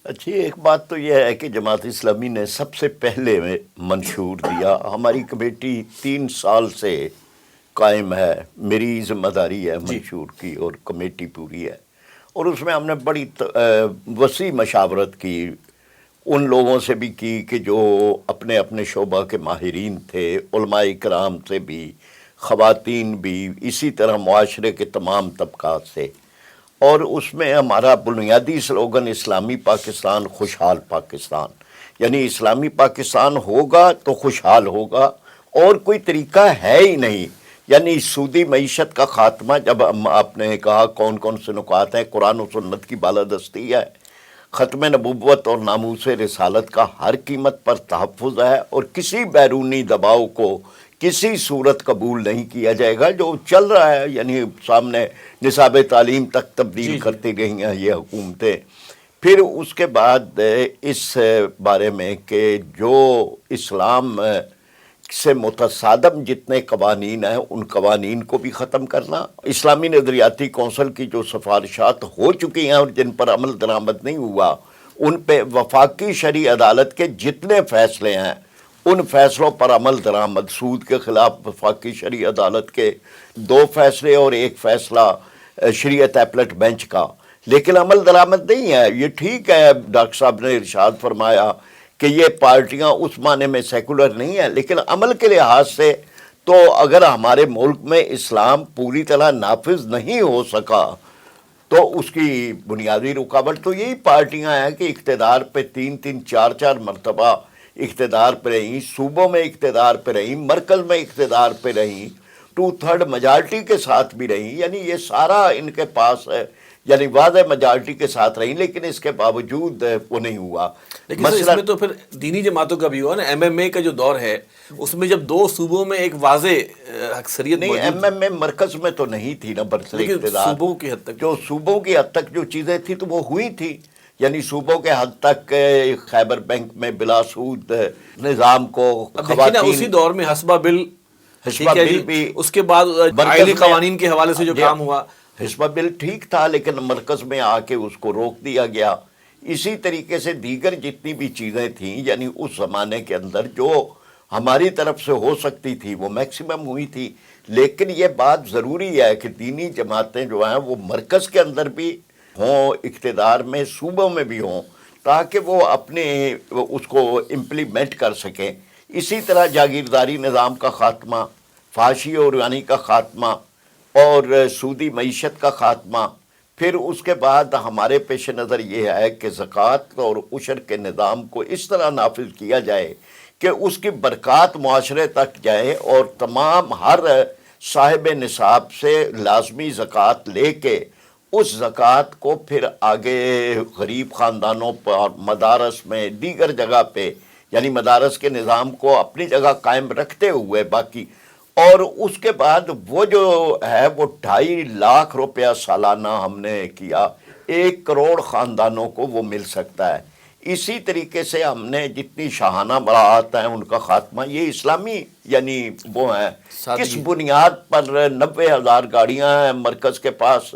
E: اچھی ایک بات تو یہ ہے کہ جماعت اسلامی نے سب سے پہلے منشور دیا. ہماری کمیٹی 3 سال سے قائم ہے، میری ذمہ داری ہے منشور کی، اور کمیٹی پوری ہے. اور اس میں ہم نے بڑی وسیع مشاورت کی، ان لوگوں سے بھی کی کہ جو اپنے اپنے شعبہ کے ماہرین تھے، علماء کرام سے بھی، خواتین بھی، اسی طرح معاشرے کے تمام طبقات سے. اور اس میں ہمارا بنیادی سلوگن اسلامی پاکستان، خوشحال پاکستان. یعنی اسلامی پاکستان ہوگا تو خوشحال ہوگا، اور کوئی طریقہ ہے ہی نہیں. یعنی سودی معیشت کا خاتمہ، جب آپ نے کہا کون کون سے نکات ہیں، قرآن و سنت کی بالادستی ہے، ختم نبوت اور ناموس رسالت کا ہر قیمت پر تحفظ ہے، اور کسی بیرونی دباؤ کو کسی صورت قبول نہیں کیا جائے گا. جو چل رہا ہے، یعنی سامنے نصاب تعلیم تک تبدیل کرتی گئی ہیں یہ حکومتیں. پھر اس کے بعد اس بارے میں کہ جو اسلام سے متصادم جتنے قوانین ہیں، ان قوانین کو بھی ختم کرنا. اسلامی نظریاتی کونسل کی جو سفارشات ہو چکی ہیں اور جن پر عمل درآمد نہیں ہوا، ان پہ وفاقی شرعی عدالت کے جتنے فیصلے ہیں ان فیصلوں پر عمل درآمد. سود کے خلاف وفاقی شرعی عدالت کے 2 فیصلے اور 1 فیصلہ شریعت ایپلٹ بینچ کا، لیکن عمل درآمد نہیں ہے. یہ ٹھیک ہے، ڈاکٹر صاحب نے ارشاد فرمایا کہ یہ پارٹیاں اس معنی میں سیکولر نہیں ہیں، لیکن عمل کے لحاظ سے تو اگر ہمارے ملک میں اسلام پوری طرح نافذ نہیں ہو سکا تو اس کی بنیادی رکاوٹ تو یہی پارٹیاں ہیں کہ اقتدار پہ 3 4 مرتبہ اقتدار پہ رہیں، صوبوں میں اقتدار پہ رہیں، مرکز میں اقتدار پہ رہیں، 2/3 میجارٹی کے ساتھ بھی رہیں. یعنی یہ سارا ان کے پاس ہے، یعنی واضح میجارٹی کے ساتھ رہیں، لیکن اس کے باوجود وہ نہیں ہوا.
A: لیکن اس میں تو پھر دینی جماعتوں کا بھی ہوا نا. ایم ایم اے کا جو دور ہے اس میں جب 2 صوبوں میں ایک واضح اکثریت
E: نہیں، ایم ایم اے مرکز میں تو نہیں تھی نا برسر اقتدار.
A: صوبوں کی حد تک
E: جو صوبوں کی حد تک جو چیزیں تھیں تو وہ ہوئی تھی. یعنی صوبوں کے حد تک خیبر بینک میں بلا سود نظام کو
A: خواتین، اسی دور میں حسبہ بل
E: بھی،
A: اس کے بعد آئلی قوانین کے حوالے سے جو کام ہوا،
E: حسبہ بل ٹھیک تھا لیکن مرکز میں آ کے اس کو روک دیا گیا. اسی طریقے سے دیگر جتنی بھی چیزیں تھیں، یعنی اس زمانے کے اندر جو ہماری طرف سے ہو سکتی تھی وہ میکسیمم ہوئی تھی. لیکن یہ بات ضروری ہے کہ دینی جماعتیں جو ہیں وہ مرکز کے اندر بھی ہوں، اقتدار میں صوبوں میں بھی ہوں، تاکہ وہ اپنے اس کو امپلیمنٹ کر سکیں. اسی طرح جاگیرداری نظام کا خاتمہ، فحاشی اور رانی کا خاتمہ، اور سودی معیشت کا خاتمہ. پھر اس کے بعد ہمارے پیش نظر یہ ہے کہ زکوٰۃ اور عشر کے نظام کو اس طرح نافذ کیا جائے کہ اس کی برکات معاشرے تک جائے، اور تمام ہر صاحب نصاب سے لازمی زکوٰۃ لے کے اس زکوٰۃ کو پھر آگے غریب خاندانوں پر، مدارس میں، دیگر جگہ پہ، یعنی مدارس کے نظام کو اپنی جگہ قائم رکھتے ہوئے باقی. اور اس کے بعد وہ جو ہے وہ 2.5 لاکھ روپیہ سالانہ ہم نے کیا، 1 کروڑ خاندانوں کو وہ مل سکتا ہے. اسی طریقے سے ہم نے جتنی شاہانہ براعات ہیں ان کا خاتمہ، یہ اسلامی یعنی وہ ہیں، کس بنیاد پر 90,000 گاڑیاں ہیں مرکز کے پاس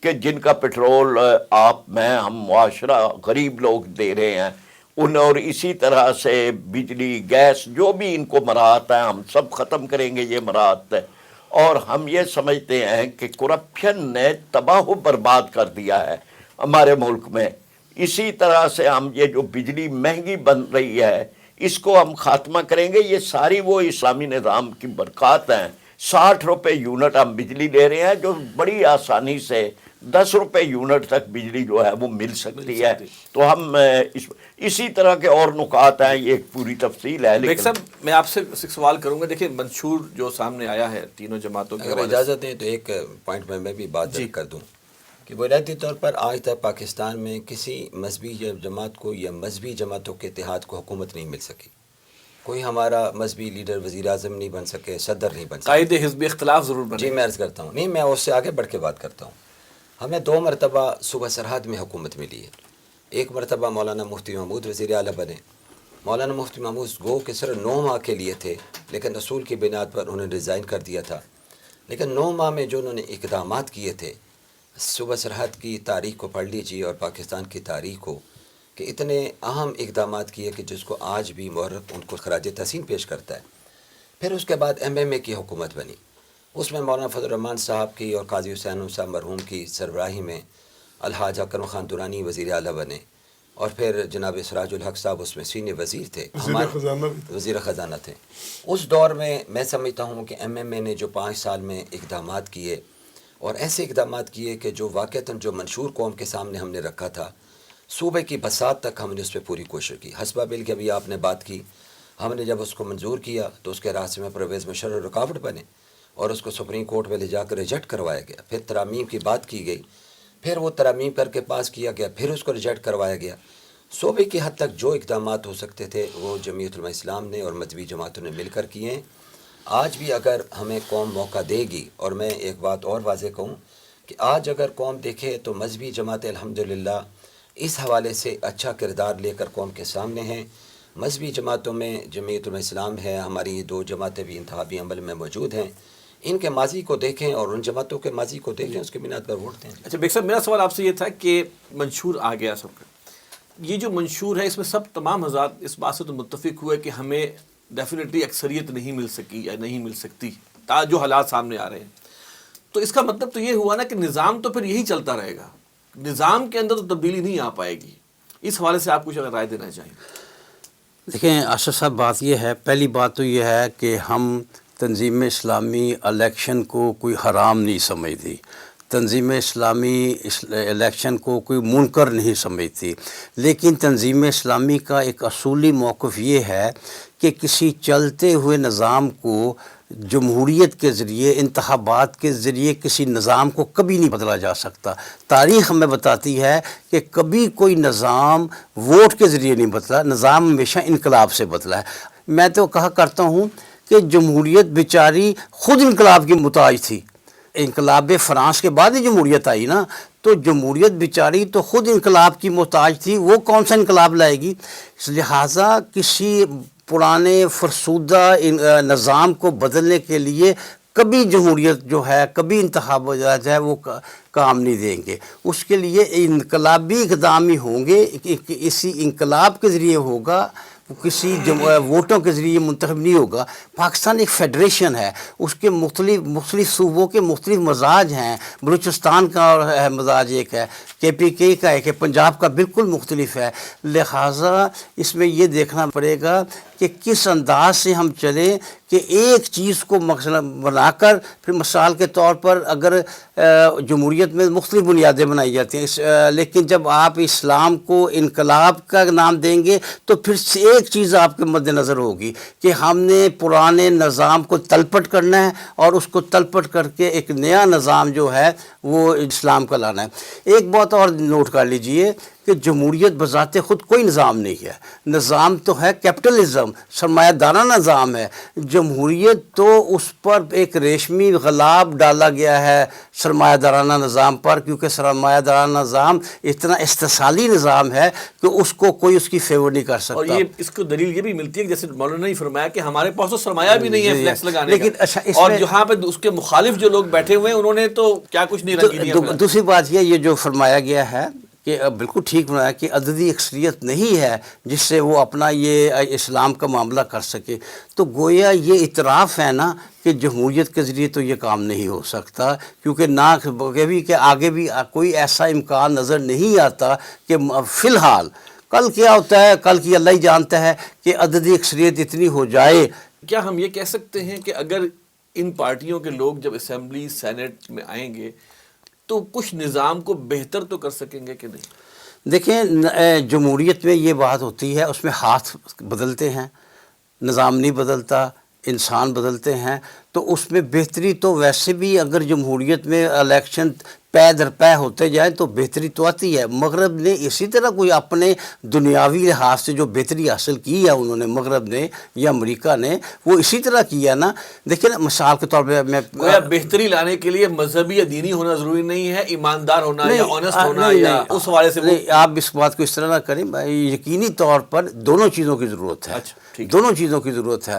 E: کہ جن کا پٹرول آپ میں ہم معاشرہ غریب لوگ دے رہے ہیں ان، اور اسی طرح سے بجلی گیس جو بھی ان کو مراعات ہیں ہم سب ختم کریں گے یہ مراعات ہے. اور ہم یہ سمجھتے ہیں کہ کرپشن نے تباہ و برباد کر دیا ہے ہمارے ملک میں. اسی طرح سے ہم یہ جو بجلی مہنگی بن رہی ہے اس کو ہم خاتمہ کریں گے. یہ ساری وہ اسلامی نظام کی برکات ہیں. 60 روپے یونٹ ہم بجلی لے رہے ہیں جو بڑی آسانی سے 10 روپے یونٹ تک بجلی جو ہے وہ مل سکتی ہے. تو ہم اسی طرح کے اور نکات ہیں، یہ ایک پوری تفصیل ہے.
A: بیگ صاحب میں آپ سے سوال کروں گا، دیکھیں منشور جو سامنے آیا ہے تینوں جماعتوں کے،
C: اگر اجازت دیں تو ایک پوائنٹ میں بھی بات کر دوں کہ بنیادی طور پر آج تک پاکستان میں کسی مذہبی جماعت کو یا مذہبی جماعتوں کے اتحاد کو حکومت نہیں مل سکی. کوئی ہمارا مذہبی لیڈر وزیر اعظم نہیں بن سکے، صدر نہیں بن سکے.
A: قائد حزب اختلاف ضرور بنے.
C: جی میں عرض کرتا ہوں، نہیں میں اس سے آگے بڑھ کے بات کرتا ہوں. ہمیں 2 مرتبہ صوبہ سرحد میں حکومت ملی ہے. ایک مرتبہ مولانا مفتی محمود وزیر اعلیٰ بنے. مولانا مفتی محمود گو کہ صرف 9 ماہ کے لیے تھے، لیکن رسول کی بنیاد پر انہوں نے ریزائن کر دیا تھا. لیکن 9 ماہ میں جو انہوں نے اقدامات کیے تھے، صوبہ سرحد کی تاریخ کو پڑھ لیجیے اور پاکستان کی تاریخ کو، کہ اتنے اہم اقدامات کیے کہ جس کو آج بھی مورخ ان کو خراج تحسین پیش کرتا ہے. پھر اس کے بعد MMA کی حکومت بنی. اس میں مولانا فضل الرحمان صاحب کی اور قاضی حسین صاحب مرحوم کی سربراہی میں الحاج اکرم خان درانی وزیر اعلیٰ بنے، اور پھر جناب سراج الحق صاحب اس میں سینئر وزیر تھے، وزیر خزانہ تھے. اس دور میں میں سمجھتا ہوں کہ MMA نے جو 5 سال میں اقدامات کیے، اور ایسے اقدامات کیے کہ جو واقعتاً جو منشور قوم کے سامنے ہم نے رکھا تھا، صوبے کی بساط تک ہم نے اس پہ پوری کوشش کی. حسبہ بل کی ابھی آپ نے بات کی، ہم نے جب اس کو منظور کیا تو اس کے راستے میں پرویز مشرف رکاوٹ بنے اور اس کو سپریم کورٹ میں لے جا کر ریجیکٹ کروایا گیا. پھر ترامیم کی بات کی گئی، پھر وہ ترامیم کر کے پاس کیا گیا، پھر اس کو ریجیکٹ کروایا گیا. صوبے کی حد تک جو اقدامات ہو سکتے تھے وہ جمعیت علماء اسلام نے اور مذہبی جماعتوں نے مل کر کیے ہیں. آج بھی اگر ہمیں قوم موقع دے گی، اور میں ایک بات اور واضح کہوں کہ آج اگر قوم دیکھے تو مذہبی جماعتیں الحمدللہ اس حوالے سے اچھا کردار لے کر قوم کے سامنے ہیں. مذہبی جماعتوں میں جمعیت علماء اسلام ہے، ہماری یہ 2 جماعتیں بھی انتخابی عمل میں موجود ہیں. ان کے ماضی کو دیکھیں اور ان جماعتوں کے ماضی کو دیکھیں، اس کی بنیاد پر ووٹ دیں.
A: اچھا بیگ صاحب میرا سوال آپ سے یہ تھا کہ منشور آ گیا سب کا، یہ جو منشور ہے اس میں سب تمام حضرات اس بات سے تو متفق ہوئے کہ ہمیں ڈیفینیٹلی اکثریت نہیں مل سکی یا نہیں مل سکتی جو حالات سامنے آ رہے ہیں. تو اس کا مطلب تو یہ ہوا نا کہ نظام تو پھر یہی چلتا رہے گا، نظام کے اندر تو تبدیلی نہیں آ پائے گی. اس حوالے سے آپ کچھ اگر رائے دینا چاہیں.
B: دیکھیں اشرف صاحب، بات یہ ہے، پہلی بات تو یہ ہے کہ ہم تنظیم اسلامی الیکشن کو کوئی حرام نہیں سمجھتی، تنظیم اسلامی الیکشن کو کوئی منکر نہیں سمجھتی. لیکن تنظیم اسلامی کا ایک اصولی موقف یہ ہے کہ کسی چلتے ہوئے نظام کو جمہوریت کے ذریعے، انتخابات کے ذریعے کسی نظام کو کبھی نہیں بدلا جا سکتا. تاریخ ہمیں بتاتی ہے کہ کبھی کوئی نظام ووٹ کے ذریعے نہیں بدلا، نظام ہمیشہ انقلاب سے بدلا ہے. میں تو کہا کرتا ہوں کہ جمہوریت بیچاری خود انقلاب کی محتاج تھی. انقلاب فرانس کے بعد ہی جمہوریت آئی نا، تو جمہوریت بیچاری تو خود انقلاب کی محتاج تھی، وہ کون سا انقلاب لائے گی؟ لہٰذا کسی پرانے فرسودہ نظام کو بدلنے کے لیے کبھی جمہوریت جو ہے، کبھی انتخابات جو ہے وہ کام نہیں دیں گے. اس کے لیے انقلابی اقدام ہی ہوں گے، اسی انقلاب کے ذریعے ہوگا، کسی ووٹوں کے ذریعے منتخب نہیں ہوگا. پاکستان ایک فیڈریشن ہے، اس کے مختلف صوبوں کے مختلف مزاج ہیں. بلوچستان کا مزاج ایک ہے، KPK کا ایک ہے، پنجاب کا بالکل مختلف ہے. لہٰذا اس میں یہ دیکھنا پڑے گا کہ کس انداز سے ہم چلیں کہ ایک چیز کو مقصد بنا کر، پھر مثال کے طور پر اگر جمہوریت میں مختلف بنیادیں بنائی جاتی ہیں، لیکن جب آپ اسلام کو انقلاب کا نام دیں گے تو پھر ایک چیز آپ کے مد نظر ہوگی کہ ہم نے پرانے نظام کو تلپٹ کرنا ہے اور اس کو تلپٹ کر کے ایک نیا نظام جو ہے وہ اسلام کا لانا ہے. ایک بات اور نوٹ کر لیجئے کہ جمہوریت بذات خود کوئی نظام نہیں ہے. نظام تو ہے کیپٹلزم، سرمایہ دارانہ نظام ہے. جمہوریت تو اس پر ایک ریشمی غلاب ڈالا گیا ہے سرمایہ دارانہ نظام پر، کیونکہ سرمایہ دارانہ نظام اتنا استحصالی نظام ہے کہ اس کو کوئی اس کی فیور نہیں کر سکتا.
A: اور یہ اس کو دلیل یہ بھی ملتی ہے کہ جیسے مولانا نے فرمایا کہ ہمارے پاس تو سرمایہ بھی نہیں ہے فلیکس لگانے
B: لیکن
A: کا،
B: اچھا اس
A: اور
B: میں
A: جہاں پہ اس کے مخالف جو لوگ بیٹھے ہوئے ہیں انہوں نے تو کیا کچھ نہیں رنگی دیا.
B: دوسری بات یہ جو فرمایا گیا ہے کہ بالکل ٹھیک بنایا کہ عددی اکثریت نہیں ہے جس سے وہ اپنا یہ اسلام کا معاملہ کر سکے. تو گویا یہ اعتراف ہے نا کہ جمہوریت کے ذریعے تو یہ کام نہیں ہو سکتا، کیونکہ نہ کبھی کہ آگے بھی کوئی ایسا امکان نظر نہیں آتا کہ فی الحال. کل کیا ہوتا ہے کل کی اللہ ہی جانتا ہے کہ عددی اکثریت اتنی ہو جائے.
A: کیا ہم یہ کہہ سکتے ہیں کہ اگر ان پارٹیوں کے لوگ جب اسمبلی سینٹ میں آئیں گے تو کچھ نظام کو بہتر تو کر سکیں گے کہ نہیں؟
B: دیکھیں جمہوریت میں یہ بات ہوتی ہے، اس میں ہاتھ بدلتے ہیں، نظام نہیں بدلتا، انسان بدلتے ہیں. تو اس میں بہتری تو ویسے بھی اگر جمہوریت میں الیکشن پے در پے ہوتے جائیں تو بہتری تو آتی ہے. مغرب نے اسی طرح کوئی اپنے دنیاوی لحاظ سے جو بہتری حاصل کی ہے انہوں نے، مغرب نے یا امریکہ نے، وہ اسی طرح کیا نا. دیکھیں نا مثال کے طور پہ میں
A: بہتری لانے کے لیے مذہبی یا دینی ہونا ضروری نہیں ہے، ایماندار ہونا یا آنےسٹ ہونا یا اس حوالے سے
B: نہیں. آپ اس بات کو اس طرح نہ کریں، یقینی طور پر دونوں چیزوں کی ضرورت ہے.
A: اچھا،
B: دونوں چیزوں کی ضرورت ہے.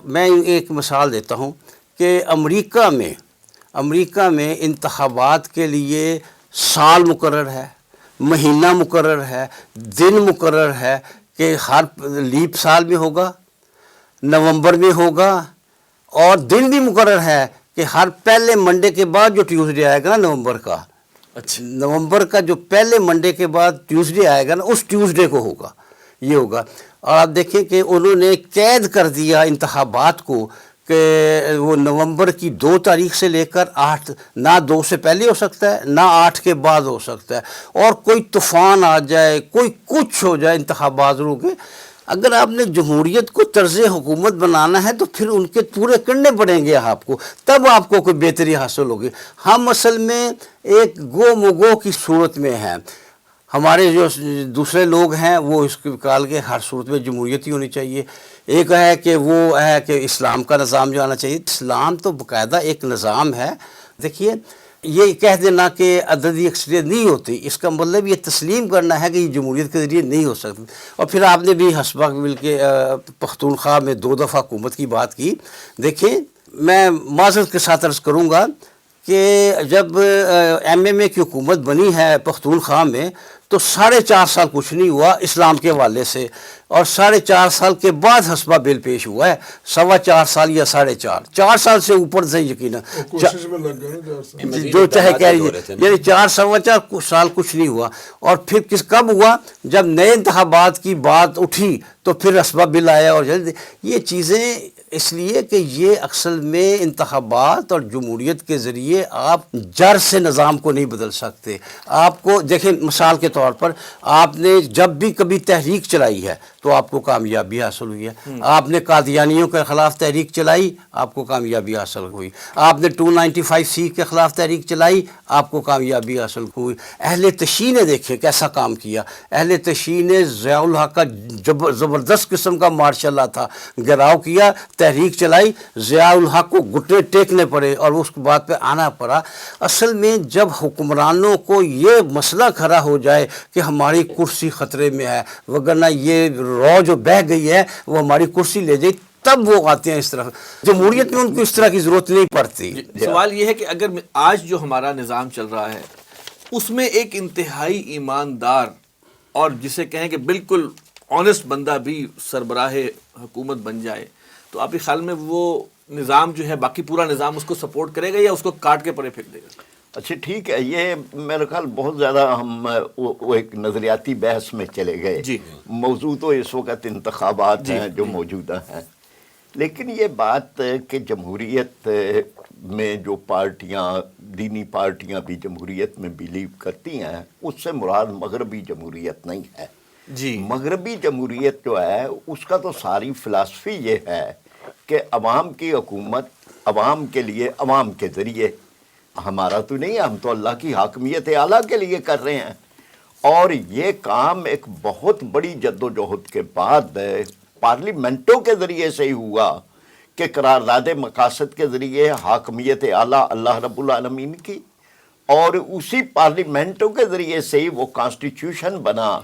B: میں ایک مثال دیتا ہوں کہ امریکہ میں انتخابات کے لیے سال مقرر ہے، مہینہ مقرر ہے، دن مقرر ہے کہ ہر لیپ سال میں ہوگا، نومبر میں ہوگا، اور دن بھی مقرر ہے کہ ہر پہلے منڈے کے بعد جو ٹیوزڈے آئے گا نا نومبر کا، نومبر کا جو پہلے منڈے کے بعد ٹیوزڈے آئے گا نا اس ٹیوزڈے کو ہوگا، یہ ہوگا. اور آپ دیکھیں کہ انہوں نے قید کر دیا انتخابات کو کہ وہ نومبر کی 2 تاریخ سے لے کر 8، نہ 2 سے پہلے ہو سکتا ہے نہ 8 کے بعد ہو سکتا ہے. اور کوئی طوفان آ جائے، کوئی کچھ ہو جائے انتخابات روکے. اگر آپ نے جمہوریت کو طرز حکومت بنانا ہے تو پھر ان کے پورے کرنے پڑیں گے آپ کو، تب آپ کو کوئی بہتری حاصل ہوگی. ہم اصل میں ایک گو مگو کی صورت میں ہیں. ہمارے جو دوسرے لوگ ہیں وہ اس کے کال کے ہر صورت میں جمہوریت ہی ہونی چاہیے. ایک ہے کہ وہ ہے کہ اسلام کا نظام جو آنا چاہیے. اسلام تو باقاعدہ ایک نظام ہے. دیکھیے یہ کہہ دینا کہ عددی اکثریت نہیں ہوتی، اس کا مطلب یہ تسلیم کرنا ہے کہ یہ جمہوریت کے ذریعے نہیں ہو سکتی. اور پھر آپ نے بھی حسبہ مل کے پختونخوا میں 2 دفعہ حکومت کی بات کی. دیکھیں میں معذرت کے ساتھ عرض کروں گا کہ جب MMA کی حکومت بنی ہے پختونخوا میں تو 4.5 سال کچھ نہیں ہوا اسلام کے حوالے سے، اور 4.5 سال کے بعد حسبہ بل پیش ہوا ہے. 4.25 سال یا 4.5 سال سے اوپر سے یقینا
D: کوشش میں لگ گئے
B: جو چاہے کہہ رہی، یعنی 4.25 سال کچھ نہیں ہوا. اور پھر کب ہوا؟ جب نئے انتخابات کی بات اٹھی تو پھر حسبہ بل آیا. اور یہ چیزیں اس لیے کہ یہ اصل میں انتخابات اور جمہوریت کے ذریعے آپ جڑ سے نظام کو نہیں بدل سکتے. آپ کو دیکھیں مثال کے طور پر آپ نے جب بھی کبھی تحریک چلائی ہے تو آپ کو کامیابی حاصل ہوئی ہے. آپ نے قادیانیوں کے خلاف تحریک چلائی، آپ کو کامیابی حاصل ہوئی. آپ نے 295C کے خلاف تحریک چلائی، آپ کو کامیابی حاصل ہوئی. اہل تشیع نے دیکھے کیسا کام کیا. اہل تشیع نے ضیاء الحق کا زبردست قسم کا مارشاء اللہ تھا، گھیراؤ کیا، تحریک چلائی، ضیاء الحق کو گھٹنے ٹیکنے پڑے اور اس بات پہ آنا پڑا. اصل میں جب حکمرانوں کو یہ مسئلہ کھڑا ہو جائے کہ ہماری کرسی خطرے میں ہے، وگرنہ یہ رو جو بہہ گئی ہے وہ ہماری کرسی لے جائے، تب وہ آتے ہیں اس طرح. جمہوریت میں ان کو اس طرح کی ضرورت نہیں پڑتی.
A: سوال یہ ہے کہ اگر آج جو ہمارا نظام چل رہا ہے اس میں ایک انتہائی ایماندار اور جسے کہیں کہ بالکل آنےسٹ بندہ بھی سربراہ حکومت بن جائے تو آپ کے خیال میں وہ نظام جو ہے باقی پورا نظام اس کو سپورٹ کرے گا یا اس کو کاٹ کے پرے پھینک دے گا؟
E: اچھا ٹھیک ہے، یہ میرے خیال بہت زیادہ ہم وہ ایک نظریاتی بحث میں چلے گئے.
A: جی
E: موضوع تو اس وقت انتخابات ہیں جو موجودہ ہیں، لیکن یہ بات کہ جمہوریت میں جو پارٹیاں، دینی پارٹیاں بھی جمہوریت میں بیلیو کرتی ہیں، اس سے مراد مغربی جمہوریت نہیں ہے.
A: جی
E: مغربی جمہوریت جو ہے اس کا تو ساری فلسفی یہ ہے کہ عوام کی حکومت عوام کے لیے، عوام کے ذریعے. ہمارا تو نہیں ہے، ہم تو اللہ کی حاکمیت اعلیٰ کے لیے کر رہے ہیں. اور یہ کام ایک بہت بڑی جدوجہد کے بعد پارلیمنٹوں کے ذریعے سے ہی ہوا کہ قرارداد مقاصد کے ذریعے حاکمیت اعلیٰ اللہ رب العالمین کی، اور اسی پارلیمنٹوں کے ذریعے سے ہی وہ کانسٹیٹیوشن بنا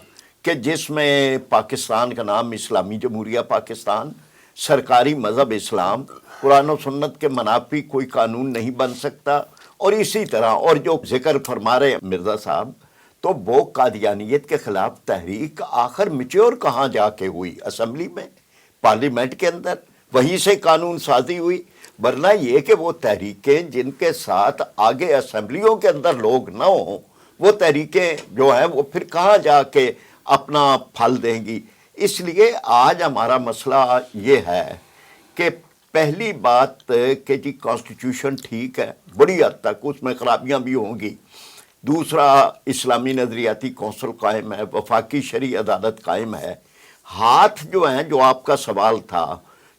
E: کہ جس میں پاکستان کا نام اسلامی جمہوریہ پاکستان، سرکاری مذہب اسلام، قرآن و سنت کے منافی کوئی قانون نہیں بن سکتا، اور اسی طرح اور جو ذکر فرما رہے مرزا صاحب، تو وہ قادیانیت کے خلاف تحریک آخر میچور کہاں جا کے ہوئی؟ اسمبلی میں، پارلیمنٹ کے اندر، وہیں سے قانون سازی ہوئی۔ ورنہ یہ کہ وہ تحریکیں جن کے ساتھ آگے اسمبلیوں کے اندر لوگ نہ ہوں، وہ تحریکیں جو ہیں وہ پھر کہاں جا کے اپنا پھل دیں گی؟ اس لیے آج ہمارا مسئلہ یہ ہے کہ پہلی بات کہ جی کانسٹیٹیوشن ٹھیک ہے، بڑی حد تک اس میں خرابیاں بھی ہوں گی۔ دوسرا، اسلامی نظریاتی کونسل قائم ہے، وفاقی شرعی عدالت قائم ہے۔ ہاتھ جو ہیں، جو آپ کا سوال تھا،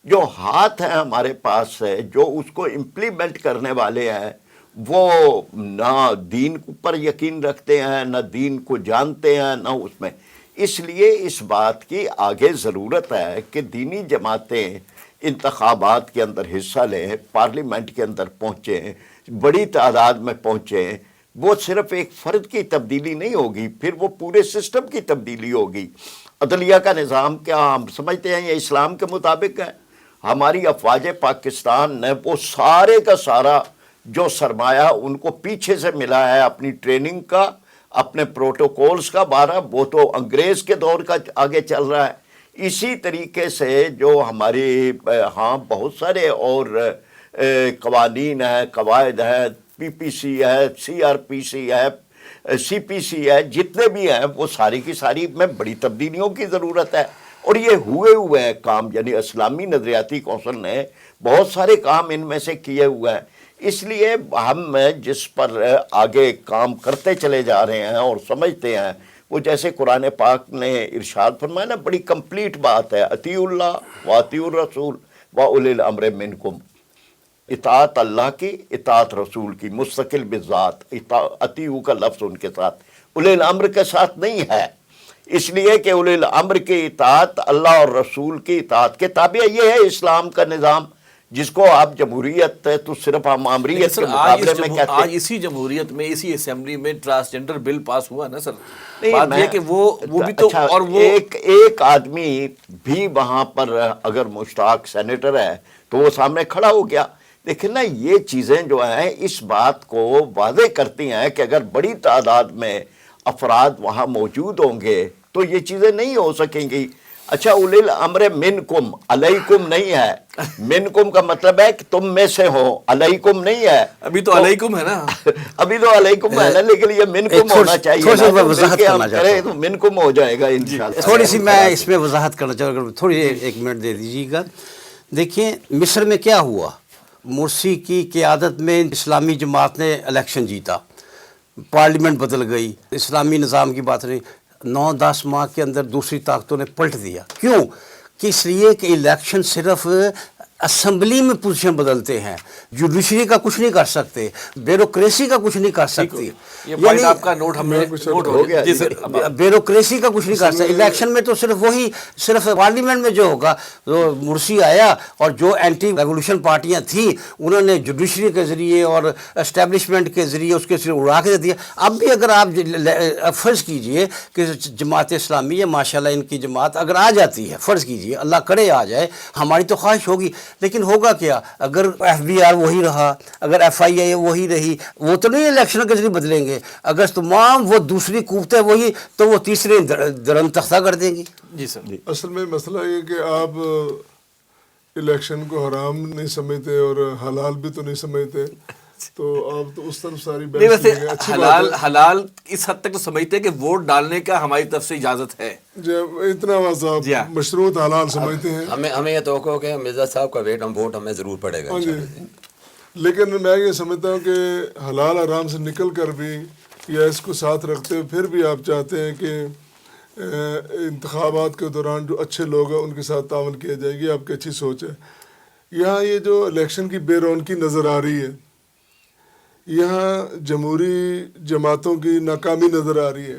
E: جو ہاتھ ہیں ہمارے پاس ہے، جو اس کو امپلیمنٹ کرنے والے ہیں، وہ نہ دین پر یقین رکھتے ہیں، نہ دین کو جانتے ہیں، نہ اس میں۔ اس لیے اس بات کی آگے ضرورت ہے کہ دینی جماعتیں انتخابات کے اندر حصہ لیں، پارلیمنٹ کے اندر پہنچیں، بڑی تعداد میں پہنچیں۔ وہ صرف ایک فرد کی تبدیلی نہیں ہوگی، پھر وہ پورے سسٹم کی تبدیلی ہوگی۔ عدلیہ کا نظام کیا ہم سمجھتے ہیں یہ اسلام کے مطابق ہے؟ ہماری افواج پاکستان نے وہ سارے کا سارا جو سرمایہ ان کو پیچھے سے ملا ہے، اپنی ٹریننگ کا، اپنے پروٹوکولز کا، وہ تو انگریز کے دور کا آگے چل رہا ہے۔ اسی طریقے سے جو ہماری ہاں بہت سارے اور قوانین ہیں، قواعد ہیں، پی پی سی ہے، سی آر پی سی ہے، سی پی سی ہے، جتنے بھی ہیں وہ ساری کی ساری میں بڑی تبدیلیوں کی ضرورت ہے۔ اور یہ ہوئے ہیں کام، یعنی اسلامی نظریاتی کونسل نے بہت سارے کام ان میں سے کیے ہوئے ہیں۔ اس لیے ہم جس پر آگے کام کرتے چلے جا رہے ہیں اور سمجھتے ہیں، وہ جیسے قرآن پاک نے ارشاد فرمایا نا، بڑی کمپلیٹ بات ہے، اطیعوا اللہ و اطیعوا الرسول و اولی الامر منکم، اطاعت اللہ کی، اطاعت رسول کی، مستقل بذات، اطیعوا کا لفظ ان کے ساتھ اولی الامر کے ساتھ نہیں ہے، اس لیے کہ اولی الامر کی اطاعت اللہ اور رسول کی اطاعت کے تابع یہ ہے اسلام کا نظام، جس کو آپ جمہوریت تو صرف ہم آمریت کے مقابلے میں کہتے ہیں۔
A: آج اسی جمہوریت میں، اسی اسمبلی میں ٹرانسجنڈر بل پاس ہوا نا سر، بات یہ کہ وہ بھی تو، اور وہ
E: ایک آدمی بھی وہاں پر اگر مشتاق سینیٹر ہے تو وہ سامنے کھڑا ہو گیا۔ لیکن نا یہ چیزیں جو ہیں اس بات کو واضح کرتی ہیں کہ اگر بڑی تعداد میں افراد وہاں موجود ہوں گے تو یہ چیزیں نہیں ہو سکیں گی۔ اچھا، اولی الامر منکم، علیکم نہیں ہے، منکم کا مطلب ہے کہ تم میں سے ہو، علیکم نہیں ہے۔
A: ابھی تو علیکم ہے نا،
E: ابھی تو علیکم ہے نا، لیکن یہ منکم ہونا چاہیے،
B: تھوڑی سی میں وضاحت کرنا چاہتا ہوں،
E: تو منکم ہو جائے گا انشاءاللہ۔
B: تھوڑی سی میں اس میں وضاحت کرنا چاہتا ہوں، تھوڑی ایک منٹ دے دیجیے گا۔ دیکھیں مصر میں کیا ہوا، مرسی کی قیادت میں اسلامی جماعت نے الیکشن جیتا، پارلیمنٹ بدل گئی، اسلامی نظام کی بات نہیں، 9-10 ماہ کے اندر دوسری طاقتوں نے پلٹ دیا۔ کیوں؟ کہ اس لیے کہ الیکشن صرف اسمبلی میں پوزیشن بدلتے ہیں، جوڈیشری کا کچھ نہیں کر سکتے، بیوروکریسی کا کچھ نہیں کر سکتی،
A: یہ پوائنٹ آپ کا نوٹ ہم نے نوٹ ہو گیا جی سر۔
B: بیوروکریسی کا کچھ نہیں کر سکتے الیکشن میں، تو صرف وہی، صرف پارلیمنٹ میں جو ہوگا، تو مرسی آیا اور جو اینٹی ریولوشن پارٹیاں تھیں انہوں نے جوڈیشری کے ذریعے اور اسٹیبلشمنٹ کے ذریعے اس کے ذریعے اڑا کے دیا۔ اب بھی اگر آپ فرض کیجئے کہ جماعت اسلامی ہے، ماشاءاللہ ان کی جماعت اگر آ جاتی ہے، فرض کیجئے اللہ کرے آ جائے، ہماری تو خواہش ہوگی، لیکن ہوگا کیا اگر ایف بی آر وہی رہا، اگر ایف آئی اے وہی رہی، وہ تو نہیں الیکشن کے ذریعے بدلیں گے، اگر تمام وہ دوسری قوتیں وہی، تو وہ تیسرے درم تختہ کر دیں گی۔
A: جی سر،
D: اصل میں مسئلہ یہ کہ آپ الیکشن کو حرام نہیں سمجھتے اور حلال بھی تو نہیں سمجھتے، تو آپ تو اس طرف ساری
A: نہیں،
D: بحث
A: ویسے حلال اس حد تک تو سمجھتے ہیں کہ ووٹ ڈالنے کا ہماری طرف سے اجازت ہے،
D: جب اتنا آپ مشروط حلال سمجھتے ہیں۔
C: ہمیں یہ توقع ہو کہ مرزا صاحب کا ووٹ ہمیں ضرور پڑے گا۔
D: لیکن میں یہ سمجھتا ہوں کہ حلال حرام سے نکل کر بھی یا اس کو ساتھ رکھتے ہوئے پھر بھی آپ چاہتے ہیں کہ انتخابات کے دوران جو اچھے لوگ ہیں ان کے ساتھ تعاون کیا جائے گی، آپ کی اچھی سوچ ہے۔ یہاں یہ جو الیکشن کی بے رونقی نظر آ رہی ہے، یہاں جمہوری جماعتوں کی ناکامی نظر آ رہی ہے،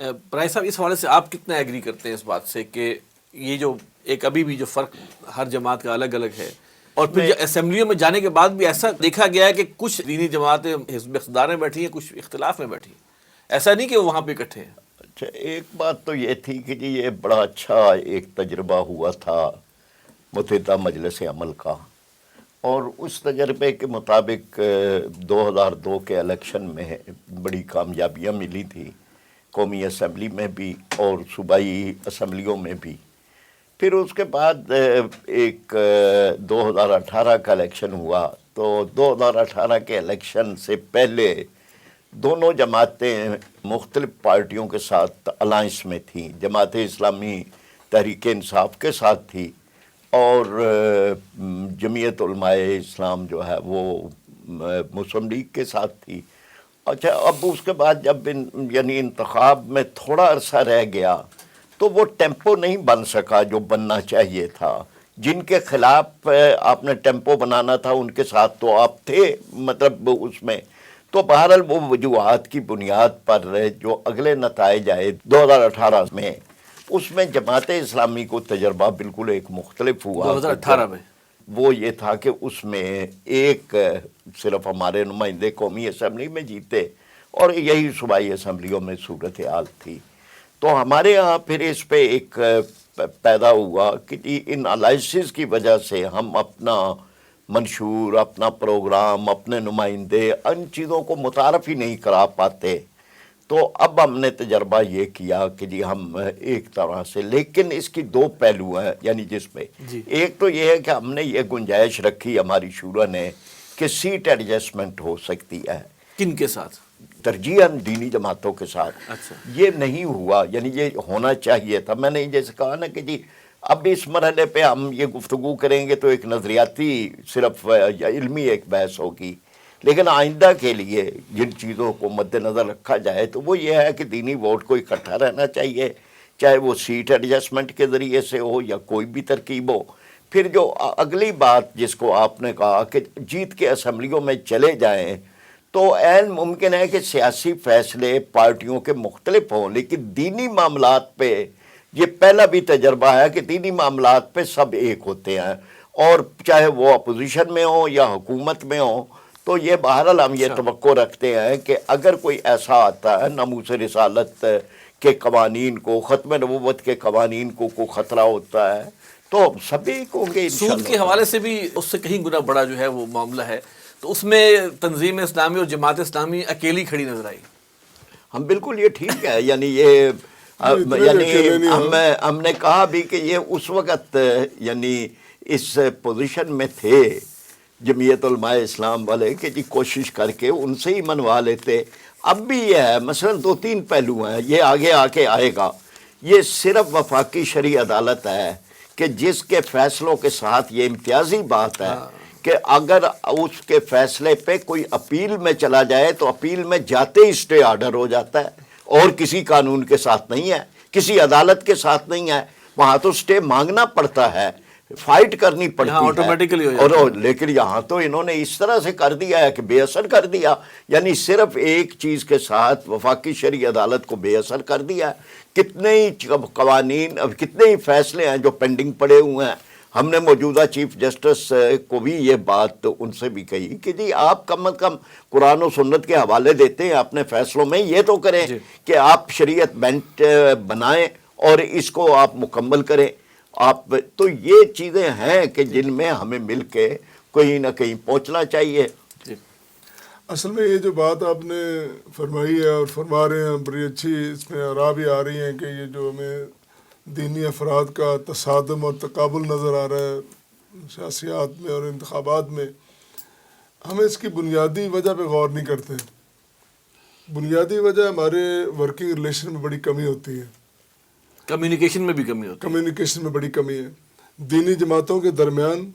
A: پرائز صاحب، اس حوالے سے آپ کتنا ایگری کرتے ہیں اس بات سے کہ یہ جو ایک ابھی بھی جو فرق ہر جماعت کا الگ الگ ہے، اور پھر اسمبلیوں میں جانے کے بعد بھی ایسا دیکھا گیا ہے کہ کچھ دینی جماعتیں حزب اقتدار میں بیٹھی ہیں، کچھ اختلاف میں بیٹھی ہیں، ایسا نہیں کہ وہ وہاں پہ اکٹھے ہیں؟
E: اچھا، ایک بات تو یہ تھی کہ جی یہ بڑا اچھا ایک تجربہ ہوا تھا متحدہ مجلس عمل کا، اور اس تجربے کے مطابق 2002 کے الیکشن میں بڑی کامیابیاں ملی تھی، قومی اسمبلی میں بھی اور صوبائی اسمبلیوں میں بھی۔ پھر اس کے بعد ایک 2018 کا الیکشن ہوا، تو 2018 کے الیکشن سے پہلے دونوں جماعتیں مختلف پارٹیوں کے ساتھ الائنس میں تھیں، جماعت اسلامی تحریک انصاف کے ساتھ تھی، اور جمعیت علماء اسلام جو ہے وہ مسلم لیگ کے ساتھ تھی۔ اچھا، اب اس کے بعد جب یعنی انتخاب میں تھوڑا عرصہ رہ گیا تو وہ ٹیمپو نہیں بن سکا جو بننا چاہیے تھا۔ جن کے خلاف آپ نے ٹیمپو بنانا تھا ان کے ساتھ تو آپ تھے، مطلب اس میں تو بہرحال وہ وجوہات کی بنیاد پر جو اگلے نتائج آئے 2018 میں، اس میں جماعت اسلامی کو تجربہ بالکل ایک مختلف ہوا۔
A: 2018 میں
E: وہ یہ تھا کہ اس میں ایک صرف ہمارے نمائندے قومی اسمبلی میں جیتے، اور یہی صوبائی اسمبلیوں میں صورتحال تھی۔ تو ہمارے ہاں پھر اس پہ ایک پیدا ہوا کہ جی ان الائنسز کی وجہ سے ہم اپنا منشور، اپنا پروگرام، اپنے نمائندے، ان چیزوں کو متعارف ہی نہیں کرا پاتے۔ تو اب ہم نے تجربہ یہ کیا کہ جی ہم ایک طرح سے، لیکن اس کی دو پہلو ہیں، یعنی جس میں ایک تو یہ ہے کہ ہم نے یہ گنجائش رکھی ہماری شورا نے کہ سیٹ ایڈجسٹمنٹ ہو سکتی ہے۔
A: کن کے ساتھ؟
E: ترجیحاً دینی جماعتوں کے ساتھ۔
A: اچھا،
E: یہ نہیں ہوا، یعنی یہ ہونا چاہیے تھا۔ میں نے جیسے کہا نا کہ جی اب اس مرحلے پہ ہم یہ گفتگو کریں گے تو ایک نظریاتی صرف یا علمی ایک بحث ہوگی، لیکن آئندہ کے لیے جن چیزوں کو مد نظر رکھا جائے تو وہ یہ ہے کہ دینی ووٹ کو اکٹھا رہنا چاہیے، چاہے وہ سیٹ ایڈجسٹمنٹ کے ذریعے سے ہو یا کوئی بھی ترکیب ہو۔ پھر جو اگلی بات جس کو آپ نے کہا کہ جیت کے اسمبلیوں میں چلے جائیں، تو عین ممکن ہے کہ سیاسی فیصلے پارٹیوں کے مختلف ہوں، لیکن دینی معاملات پہ یہ پہلا بھی تجربہ ہے کہ دینی معاملات پہ سب ایک ہوتے ہیں، اور چاہے وہ اپوزیشن میں ہوں یا حکومت میں ہوں۔ تو یہ بہرحال ہم یہ توقع رکھتے ہیں کہ اگر کوئی ایسا آتا ہے ناموس رسالت کے قوانین کو، ختم نبوت کے قوانین کو خطرہ ہوتا ہے تو سبھی کو گے۔
A: سود کے حوالے سے بھی اس سے کہیں گنا بڑا جو ہے وہ معاملہ ہے، تو اس میں تنظیم اسلامی اور جماعت اسلامی اکیلی کھڑی نظر آئی۔
E: ہم بالکل یہ ٹھیک ہے، یعنی یہ یعنی ہم نے کہا بھی کہ یہ اس وقت یعنی اس پوزیشن میں تھے جمعیت علماء اسلام والے کہ جی کوشش کر کے ان سے ہی منوا لیتے۔ اب بھی یہ ہے، مثلا دو تین پہلو ہیں، یہ آگے آ کے آئے گا۔ یہ صرف وفاقی شرعی عدالت ہے کہ جس کے فیصلوں کے ساتھ یہ امتیازی بات ہے کہ اگر اس کے فیصلے پہ کوئی اپیل میں چلا جائے تو اپیل میں جاتے ہی اسٹے آرڈر ہو جاتا ہے، اور کسی قانون کے ساتھ نہیں ہے، کسی عدالت کے ساتھ نہیں ہے، وہاں تو اسٹے مانگنا پڑتا ہے، فائٹ کرنی پڑتی ہے
A: آٹومیٹکلی ہو جاتا ہے۔
E: اور لیکن یہاں تو انہوں نے اس طرح سے کر دیا ہے کہ بے اثر کر دیا، یعنی صرف ایک چیز کے ساتھ وفاقی شرعی عدالت کو بے اثر کر دیا۔ کتنے ہی قوانین، اب کتنے ہی فیصلے ہیں جو پینڈنگ پڑے ہوئے ہیں۔ ہم نے موجودہ چیف جسٹس کو بھی یہ بات ان سے بھی کہی کہ جی آپ کم از کم قرآن و سنت کے حوالے دیتے ہیں اپنے فیصلوں میں، یہ تو کریں کہ آپ شریعت بینچ بنائیں اور اس کو آپ مکمل کریں۔ آپ تو یہ چیزیں ہیں کہ جن میں ہمیں مل کے کہیں نہ کہیں پہنچنا چاہیے۔
D: اصل میں یہ جو بات آپ نے فرمائی ہے اور فرما رہے ہیں بڑی اچھی اس میں آراء بھی آ رہی ہیں کہ یہ جو ہمیں دینی افراد کا تصادم اور تقابل نظر آ رہا ہے سیاسیات میں اور انتخابات میں، ہم اس کی بنیادی وجہ پہ غور نہیں کرتے۔ بنیادی وجہ ہمارے ورکنگ ریلیشن میں بڑی کمی ہوتی ہے،
A: کمیونیکیشن میں بھی کمی ہوتی ہے،
D: کمیونیکیشن میں بڑی کمی ہے دینی جماعتوں کے درمیان،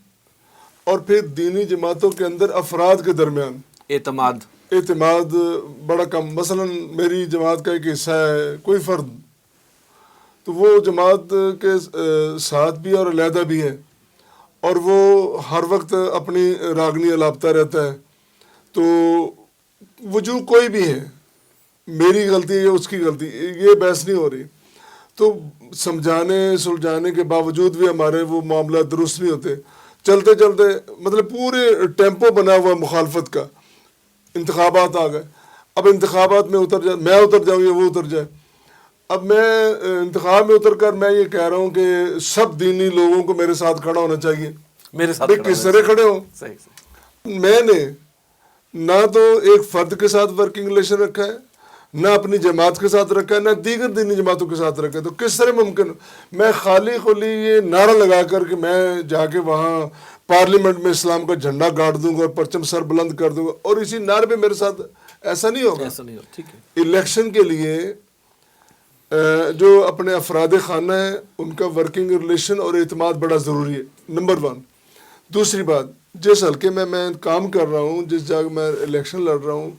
D: اور پھر دینی جماعتوں کے اندر افراد کے درمیان اعتماد بڑا کم۔ مثلا میری جماعت کا ایک حصہ ہے کوئی فرد، تو وہ جماعت کے ساتھ بھی اور علیحدہ بھی ہے، اور وہ ہر وقت اپنی راگنی الاپتا رہتا ہے، تو وجوہ کوئی بھی ہے، میری غلطی ہے یا اس کی غلطی، یہ بحث نہیں ہو رہی. تو سمجھانے سلجھانے کے باوجود بھی ہمارے وہ معاملات درست نہیں ہوتے. چلتے چلتے مطلب پورے ٹیمپو بنا ہوا مخالفت کا. انتخابات آ گئے، اب انتخابات میں میں اتر جاؤں یا وہ اتر جائے. اب میں انتخاب میں اتر کر میں یہ کہہ رہا ہوں کہ سب دینی لوگوں کو میرے ساتھ کھڑا ہونا چاہیے.
A: میرے ساتھ
D: بھئی کس طرح کھڑے ہوں؟
A: صحیح.
D: میں نے نہ تو ایک فرد کے ساتھ ورکنگ ریلیشن رکھا ہے، نہ اپنی جماعت کے ساتھ رکھا ہے، نہ دیگر دینی جماعتوں کے ساتھ رکھا ہے. تو کس طرح ممکن میں خالی خلی یہ نعرہ لگا کر کہ میں جا کے وہاں پارلیمنٹ میں اسلام کا جھنڈا گاڑ دوں گا اور پرچم سر بلند کر دوں گا اور اسی نعرے پہ میرے ساتھ؟ ایسا نہیں ہوگا.
A: ایسا نہیں ہو. ٹھیک ہے.
D: الیکشن کے لیے جو اپنے افراد خانہ ہیں ان کا ورکنگ ریلیشن اور اعتماد بڑا ضروری ہے، نمبر 1. دوسری بات، جس حلقے میں کام کر رہا ہوں، جس جگہ میں الیکشن لڑ رہا ہوں،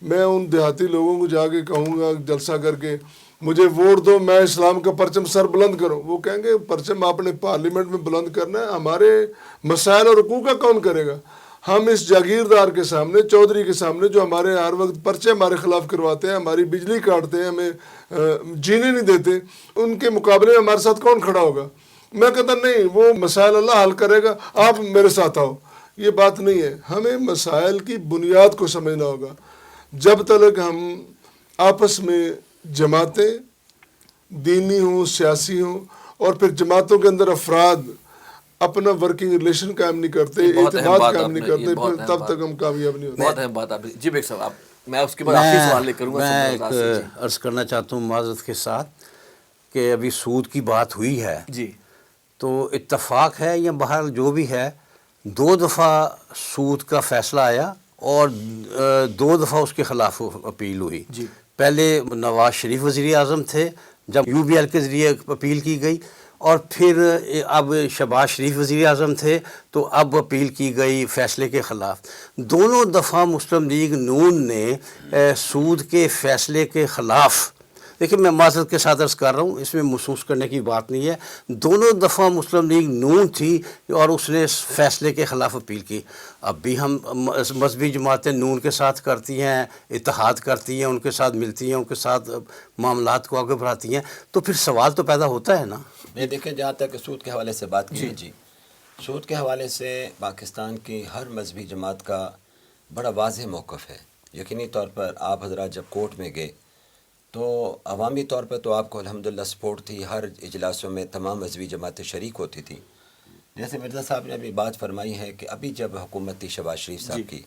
D: میں ان دیہاتی لوگوں کو جا کے کہوں گا جلسہ کر کے مجھے ووٹ دو، میں اسلام کا پرچم سر بلند کروں. وہ کہیں گے پرچم آپ نے پارلیمنٹ میں بلند کرنا ہے، ہمارے مسائل اور حقوق کا کون کرے گا؟ ہم اس جاگیردار کے سامنے، چودھری کے سامنے، جو ہمارے ہر وقت پرچے ہمارے خلاف کرواتے ہیں، ہماری بجلی کاٹتے ہیں، ہمیں جینے نہیں دیتے، ان کے مقابلے میں ہمارے ساتھ کون کھڑا ہوگا؟ میں کہتا نہیں، وہ مسائل اللہ حل کرے گا، آپ میرے ساتھ آؤ. یہ بات نہیں ہے. ہمیں مسائل کی بنیاد کو سمجھنا ہوگا. جب تک ہم آپس میں جماعتیں دینی ہوں، سیاسی ہوں، اور پھر جماعتوں کے اندر افراد اپنا ورکنگ ریلیشن قائم نہیں کرتے، اعتماد قائم نہیں کرتے، پھر تب تک ہم کامیاب نہیں ہوتے.
A: بہت اہم بات آپ نے. جی بیگ صاحب، میں اس کے بعد آخری سوال لے کروں گا.
B: میں ایک عرض کرنا چاہتا ہوں معذرت کے ساتھ کہ ابھی سود کی بات ہوئی ہے.
A: جی.
B: تو اتفاق ہے یا بہرحال جو بھی ہے، 2 دفعہ سود کا فیصلہ آیا اور 2 دفعہ اس کے خلاف اپیل ہوئی.
A: جی.
B: پہلے نواز شریف وزیر اعظم تھے جب UBL کے ذریعے اپیل کی گئی، اور پھر اب شہباز شریف وزیر اعظم تھے تو اب اپیل کی گئی فیصلے کے خلاف. دونوں دفعہ مسلم لیگ نون نے سود کے فیصلے کے خلاف، دیکھیں میں معذرت کے ساتھ عرض کر رہا ہوں، اس میں محسوس کرنے کی بات نہیں ہے، دونوں دفعہ مسلم لیگ نون تھی اور اس نے اس فیصلے کے خلاف اپیل کی. اب بھی ہم مذہبی جماعتیں نون کے ساتھ کرتی ہیں، اتحاد کرتی ہیں، ان کے ساتھ ملتی ہیں، ان کے ساتھ معاملات کو آگے بڑھاتی ہیں. تو پھر سوال تو پیدا ہوتا ہے نا.
C: نہیں دیکھیں، جہاں تک سود کے حوالے سے بات کی، جی سود کے حوالے سے پاکستان کی ہر مذہبی جماعت کا بڑا واضح موقف ہے. یقینی طور پر آپ حضرات جب کورٹ میں گئے تو عوامی طور پر تو آپ کو الحمدللہ سپورٹ تھی، ہر اجلاسوں میں تمام مذہبی جماعتیں شریک ہوتی تھیں. جیسے مرزا صاحب نے ابھی بات فرمائی ہے کہ ابھی جب حکومت تھی شہباز شریف صاحب کی،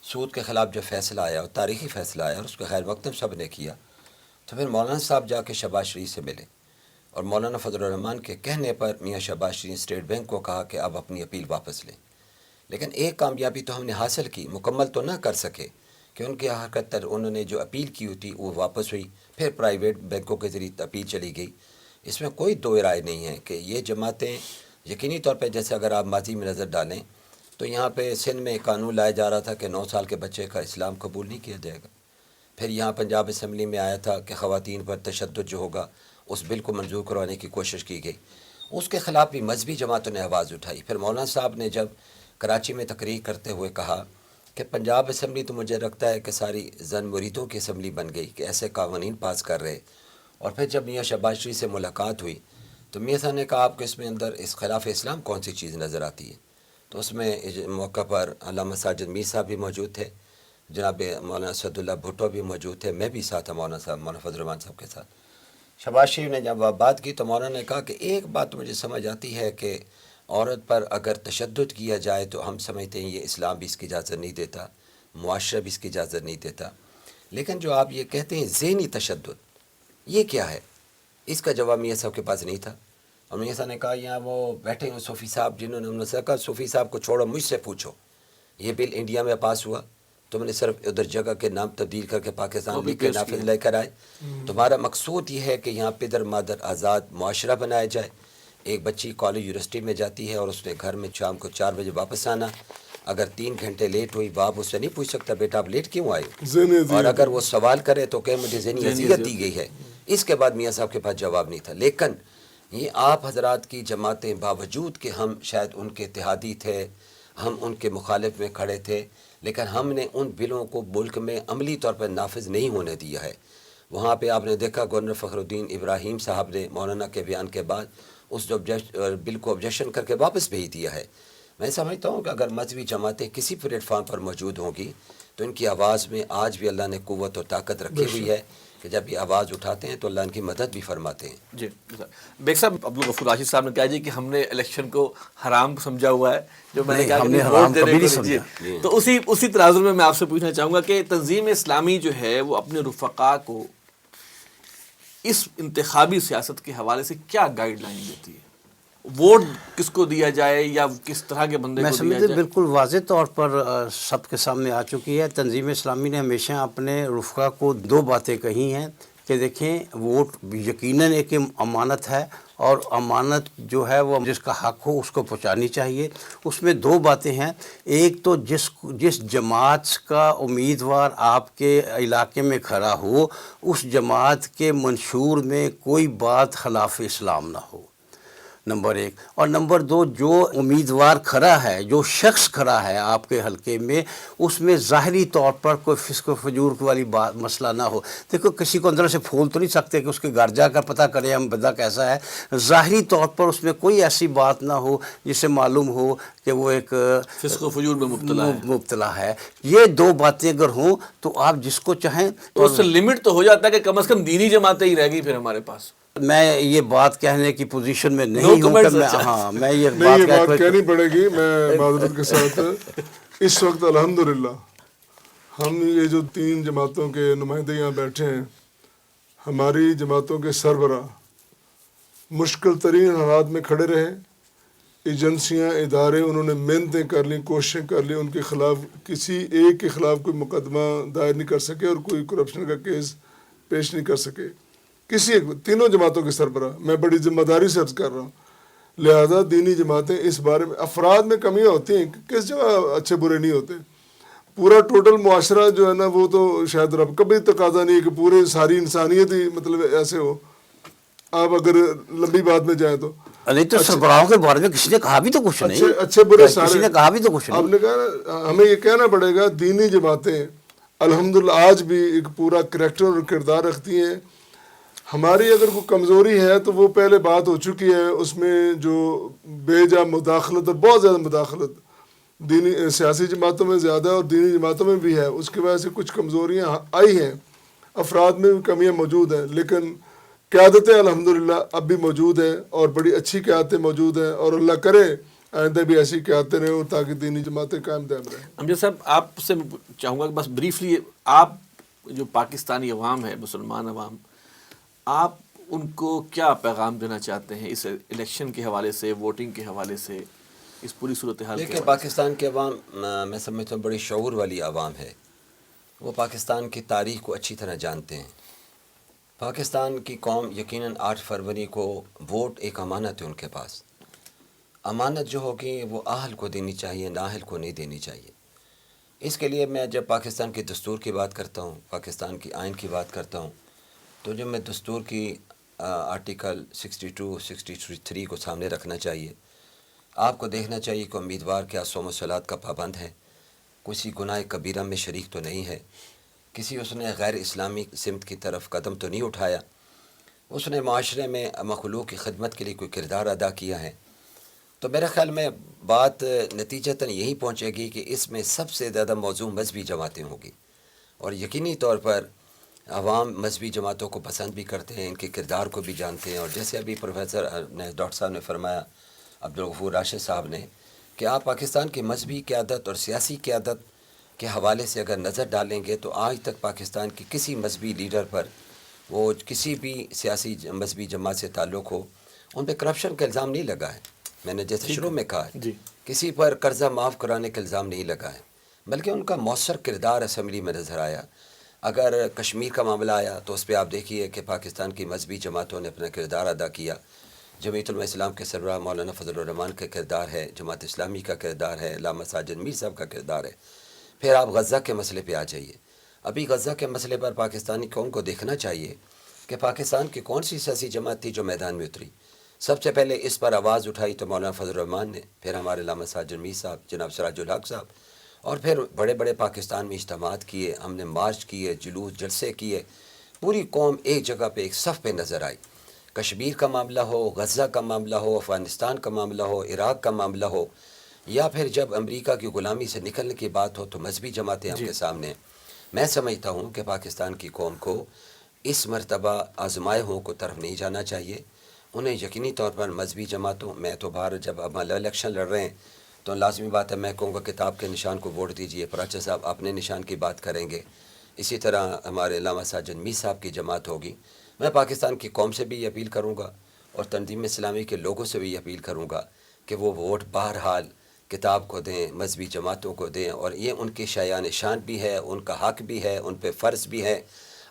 C: سود کے خلاف جو فیصلہ آیا اور تاریخی فیصلہ آیا اور اس کو خیر مقدم سب نے کیا، تو پھر مولانا صاحب جا کے شہباز شریف سے ملے اور مولانا فضل الرحمان کے کہنے پر میاں شہباز شریف اسٹیٹ بینک کو کہا کہ اب اپنی اپیل واپس لیں. لیکن ایک کامیابی تو ہم نے حاصل کی، مکمل تو نہ کر سکے کہ ان کی حرکت انہوں نے جو اپیل کی ہوئی وہ واپس ہوئی، پھر پرائیویٹ بینکوں کے ذریعے اپیل چلی گئی. اس میں کوئی دو رائے نہیں ہے کہ یہ جماعتیں یقینی طور پہ، جیسے اگر آپ ماضی میں نظر ڈالیں تو یہاں پہ سندھ میں قانون لایا جا رہا تھا کہ 9 سال کے بچے کا اسلام قبول نہیں کیا جائے گا. پھر یہاں پنجاب اسمبلی میں آیا تھا کہ خواتین پر تشدد جو ہوگا اس بل کو منظور کروانے کی کوشش کی گئی، اس کے خلاف بھی مذہبی جماعتوں نے آواز اٹھائی. پھر مولانا صاحب نے جب کراچی میں تقریر کرتے ہوئے کہا کہ پنجاب اسمبلی تو مجھے لگتا ہے کہ ساری زن مریدوں کی اسمبلی بن گئی کہ ایسے قوانین پاس کر رہے. اور پھر جب میاں شہباز شریف سے ملاقات ہوئی تو میاں صاحب نے کہا آپ کو اس میں اندر اس خلاف اسلام کون سی چیز نظر آتی ہے؟ تو اس میں موقع پر علامہ ساجد میر صاحب بھی موجود تھے، جناب مولانا اسد اللہ بھٹو بھی موجود تھے، میں بھی ساتھ تھا مولانا فضل الرحمان صاحب کے ساتھ. شہباز شریف نے جب بات کی تو مولانا نے کہا کہ ایک بات مجھے سمجھ آتی ہے کہ عورت پر اگر تشدد کیا جائے تو ہم سمجھتے ہیں یہ اسلام بھی اس کی اجازت نہیں دیتا، معاشرہ بھی اس کی اجازت نہیں دیتا. لیکن جو آپ یہ کہتے ہیں ذہنی تشدد، یہ کیا ہے؟ اس کا جواب میاں صاحب کے پاس نہیں تھا. اور میاں صاحب نے کہا یہاں وہ بیٹھے ہوئے صوفی صاحب جنہوں نے انہوں نے کہا صوفی صاحب کو چھوڑو، مجھ سے پوچھو یہ بل انڈیا میں پاس ہوا، تم نے صرف ادھر جگہ کے نام تبدیل کر کے پاکستان لیگ کے نافذ لے کر آئے. تمہارا مقصود یہ ہے کہ یہاں پدر مادر آزاد معاشرہ بنایا جائے. ایک بچی کالج یونیورسٹی میں جاتی ہے اور اس نے گھر میں شام کو 4 بجے واپس آنا، اگر 3 گھنٹے لیٹ ہوئی باپ اس سے نہیں پوچھ سکتا بیٹا آپ لیٹ کیوں آئے، اور اگر وہ سوال کرے تو کہ مجھے ذہنی اذیت دی گئی ہے. اس کے بعد میاں صاحب کے پاس جواب نہیں تھا. لیکن یہ آپ حضرات کی جماعتیں باوجود کہ ہم شاید ان کے اتحادی تھے، ہم ان کے مخالف میں کھڑے تھے، لیکن ہم نے ان بلوں کو ملک میں عملی طور پر نافذ نہیں ہونے دیا ہے۔ وہاں پہ آپ نے دیکھا گورنر فخر الدین ابراہیم صاحب نے مولانا کے بیان کے بعد اس بل کو آبجیکشن کر کے واپس بھیج دیا ہے۔ میں سمجھتا ہوں کہ اگر مذہبی جماعتیں کسی پلیٹ فارم پر موجود ہوں گی تو ان کی آواز میں آج بھی اللہ نے قوت و طاقت رکھی ہوئی ہے کہ جب یہ آواز اٹھاتے ہیں تو اللہ ان کی مدد بھی فرماتے ہیں۔
A: جی بیگ صاحب، عبدالغفور راشد صاحب نے کہا جی کہ ہم نے الیکشن کو حرام سمجھا ہوا ہے، جو میں نے کہا
B: ہم نے
A: کہ
B: حرام
A: ووٹ دینے
B: کبھی
A: کو
B: نہیں
A: جی۔ تو اسی تناظر میں آپ سے پوچھنا چاہوں گا کہ تنظیم اسلامی جو ہے وہ اپنے رفقا کو اس انتخابی سیاست کے حوالے سے کیا گائیڈ لائن دیتی ہے؟ ووٹ کس کو دیا جائے یا کس طرح کے بندے
B: میں
A: کو دیا
B: سمجھتے
A: جائے؟
B: بالکل واضح طور پر سب کے سامنے آ چکی ہے۔ تنظیم اسلامی نے ہمیشہ اپنے رفقا کو دو باتیں کہی ہیں کہ دیکھیں ووٹ یقیناً ایک امانت ہے، اور امانت جو ہے وہ جس کا حق ہو اس کو پہنچانی چاہیے۔ اس میں دو باتیں ہیں، ایک تو جس جماعت کا امیدوار آپ کے علاقے میں کھڑا ہو اس جماعت کے منشور میں کوئی بات خلاف اسلام نہ ہو، نمبر ایک۔ اور نمبر دو، جو امیدوار کھڑا ہے، جو شخص کھڑا ہے آپ کے حلقے میں، اس میں ظاہری طور پر کوئی فسق و فجور والی مسئلہ نہ ہو۔ دیکھو کسی کو اندر سے پھول تو نہیں سکتے کہ اس کے گھر جا کر پتہ کریں ہم بندہ کیسا ہے۔ ظاہری طور پر اس میں کوئی ایسی بات نہ ہو جس سے معلوم ہو کہ وہ ایک
A: فسق و فجور میں
B: مبتلا ہے۔ یہ دو باتیں اگر ہوں تو آپ جس کو چاہیں
A: تو اس سے لمٹ تو ہو جاتا ہے کہ کم از کم دینی جماعتیں ہی رہ گئی پھر ہمارے پاس۔
B: میں یہ بات کہنے کی پوزیشن میں نہیں ہوں کہ میں یہ
D: بات کہنی پڑے گی۔ میں معذرت کے ساتھ اس وقت الحمدللہ ہم یہ جو 3 جماعتوں کے نمائندے یہاں بیٹھے ہیں، ہماری جماعتوں کے سربراہ مشکل ترین حالات میں کھڑے رہے، ایجنسیاں ادارے انہوں نے محنتیں کر لیں، کوششیں کر لیں، ان کے خلاف کسی ایک کے خلاف کوئی مقدمہ دائر نہیں کر سکے اور کوئی کرپشن کا کیس پیش نہیں کر سکے، کسی ایک، تینوں جماعتوں کے سربراہ۔ میں بڑی ذمہ داری سے عرض کر رہا ہوں، لہذا دینی جماعتیں اس بارے میں، افراد میں کمیاں ہوتی ہیں، کس جگہ اچھے برے نہیں ہوتے، پورا ٹوٹل معاشرہ جو ہے نا وہ تو شاید رب کبھی تقاضا نہیں ہے کہ پورے ساری انسانیت ہی مطلب ایسے ہو۔ آپ اگر لمبی بات میں جائیں تو
B: نہیں تو سربراہوں کے بارے میں کسی نے کہا بھی تو کچھ نہیں،
D: اچھے برے سارے
B: کسی نے کہا بھی تو کچھ نہیں۔
D: آپ نے کہا ہمیں یہ کہنا پڑے گا دینی جماعتیں الحمدللہ آج بھی ایک پورا کریکٹر اور کردار رکھتی ہیں۔ ہماری اگر کوئی کمزوری ہے تو وہ پہلے بات ہو چکی ہے، اس میں جو بے جا مداخلت اور بہت زیادہ مداخلت دینی سیاسی جماعتوں میں زیادہ اور دینی جماعتوں میں بھی ہے، اس کی وجہ سے کچھ کمزوریاں آئی ہیں، افراد میں بھی کمیاں موجود ہیں، لیکن قیادتیں الحمدللہ اب بھی موجود ہیں اور بڑی اچھی قیادتیں موجود ہیں، اور اللہ کرے آئندہ بھی ایسی قیادتیں رہیں اور تاکہ دینی جماعتیں قائم دائم رہیں۔
A: امجد صاحب، آپ سے چاہوں گا کہ بس بریفلی آپ جو پاکستانی عوام ہے، مسلمان عوام، آپ ان کو کیا پیغام دینا چاہتے ہیں اس الیکشن کے حوالے سے، ووٹنگ کے حوالے سے، اس پوری صورتحال کے حوالے سے؟
C: پاکستان کے عوام میں سمجھتا ہوں بڑی شعور والی عوام ہے، وہ پاکستان کی تاریخ کو اچھی طرح جانتے ہیں۔ پاکستان کی قوم یقیناً 8 فروری کو ووٹ ایک امانت ہے ان کے پاس، امانت جو ہوگی وہ اہل کو دینی چاہیے، نااہل کو نہیں دینی چاہیے۔ اس کے لیے میں جب پاکستان کے دستور کی بات کرتا ہوں، پاکستان کی آئین کی بات کرتا ہوں، تو جب میں دستور کی آرٹیکل 62 63 کو سامنے رکھنا چاہیے، آپ کو دیکھنا چاہیے کہ امیدوار کیا صوم و صلات کا پابند ہے، کسی گناہ کبیرہ میں شریک تو نہیں ہے، کسی اس نے غیر اسلامی سمت کی طرف قدم تو نہیں اٹھایا، اس نے معاشرے میں مخلوق کی خدمت کے لیے کوئی کردار ادا کیا ہے۔ تو میرے خیال میں بات نتیجتاً یہی پہنچے گی کہ اس میں سب سے زیادہ موضوع مذہبی جماعتیں ہوں گی، اور یقینی طور پر عوام مذہبی جماعتوں کو پسند بھی کرتے ہیں، ان کے کردار کو بھی جانتے ہیں۔ اور جیسے ابھی پروفیسر نے، ڈاکٹر صاحب نے فرمایا، عبدالغفور راشد صاحب نے، کہ آپ پاکستان کی مذہبی قیادت اور سیاسی قیادت کے حوالے سے اگر نظر ڈالیں گے تو آج تک پاکستان کی کسی مذہبی لیڈر پر، وہ کسی بھی سیاسی مذہبی جماعت سے تعلق ہو، ان پہ کرپشن کا الزام نہیں لگا ہے۔ میں نے جیسے شروع میں کہا ہے، کسی پر قرضہ معاف کرانے کا الزام نہیں لگا ہے، بلکہ ان کا مؤثر کردار اسمبلی میں نظر آیا۔ اگر کشمیر کا معاملہ آیا تو اس پہ آپ دیکھیے کہ پاکستان کی مذہبی جماعتوں نے اپنا کردار ادا کیا، جمعیت علماء اسلام کے سربراہ مولانا فضل الرحمان کا کردار ہے، جماعت اسلامی کا کردار ہے، علامہ ساجد میر صاحب کا کردار ہے۔ پھر آپ غزہ کے مسئلے پہ آ جائیے، ابھی غزہ کے مسئلے پر پاکستانی قوم کو دیکھنا چاہیے کہ پاکستان کی کون سی سیاسی جماعت تھی جو میدان میں اتری۔ سب سے پہلے اس پر آواز اٹھائی تو مولانا فضل الرحمان نے، پھر ہمارے علامہ ساجد میر صاحب، جناب سراج الحق صاحب، اور پھر بڑے بڑے پاکستان میں اجتماعات کیے، ہم نے مارچ کیے، جلوس جلسے کیے، پوری قوم ایک جگہ پہ ایک صف پہ نظر آئی۔ کشمیر کا معاملہ ہو، غزہ کا معاملہ ہو، افغانستان کا معاملہ ہو، عراق کا معاملہ ہو، یا پھر جب امریکہ کی غلامی سے نکلنے کی بات ہو تو مذہبی جماعتیں ہم کے سامنے۔ میں سمجھتا ہوں کہ پاکستان کی قوم کو اس مرتبہ آزمائشوں کو طرف نہیں جانا چاہیے، انہیں یقینی طور پر مذہبی جماعتوں میں تو باہر جب اب الیکشن لڑ رہے ہیں تو لازمی بات ہے میں کہوں گا کتاب کے نشان کو ووٹ دیجئے، پراچا صاحب اپنے نشان کی بات کریں گے، اسی طرح ہمارے علامہ ساجد میر صاحب کی جماعت ہوگی۔ میں پاکستان کی قوم سے بھی یہ اپیل کروں گا اور تنظیم اسلامی کے لوگوں سے بھی یہ اپیل کروں گا کہ وہ ووٹ بہرحال کتاب کو دیں، مذہبی جماعتوں کو دیں، اور یہ ان کی شایان شان بھی ہے، ان کا حق بھی ہے، ان پہ فرض بھی ہے۔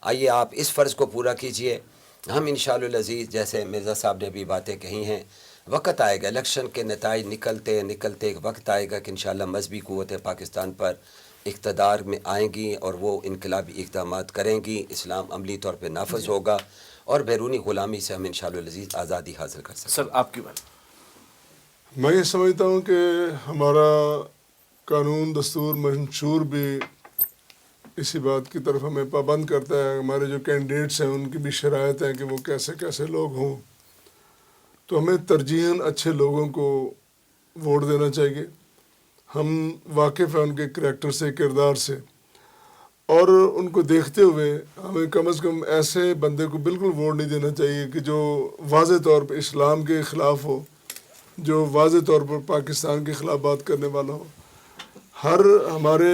C: آئیے آپ اس فرض کو پورا کیجئے۔ ہم انشاءاللہ العزیز، جیسے مرزا صاحب نے بھی باتیں کہی ہیں، وقت آئے گا، الیکشن کے نتائج نکلتے ایک وقت آئے گا کہ انشاءاللہ مذہبی قوتیں پاکستان پر اقتدار میں آئیں گی اور وہ انقلابی اقدامات کریں گی، اسلام عملی طور پہ نافذ ہوگا اور بیرونی غلامی سے ہم انشاءاللہ العزیز آزادی حاصل کر سکیں۔
A: سر آپ کی بات۔
D: میں یہ سمجھتا ہوں کہ ہمارا قانون دستور منشور بھی اسی بات کی طرف ہمیں پابند کرتا ہے، ہمارے جو کینڈیڈیٹس ہیں ان کی بھی شرائط ہیں کہ وہ کیسے کیسے لوگ ہوں، تو ہمیں ترجیحاً اچھے لوگوں کو ووٹ دینا چاہیے۔ ہم واقف ہیں ان کے کریکٹر سے، کردار سے، اور ان کو دیکھتے ہوئے ہمیں کم از کم ایسے بندے کو بالکل ووٹ نہیں دینا چاہیے کہ جو واضح طور پر اسلام کے خلاف ہو، جو واضح طور پر پاکستان کے خلاف بات کرنے والا ہو۔ ہر ہمارے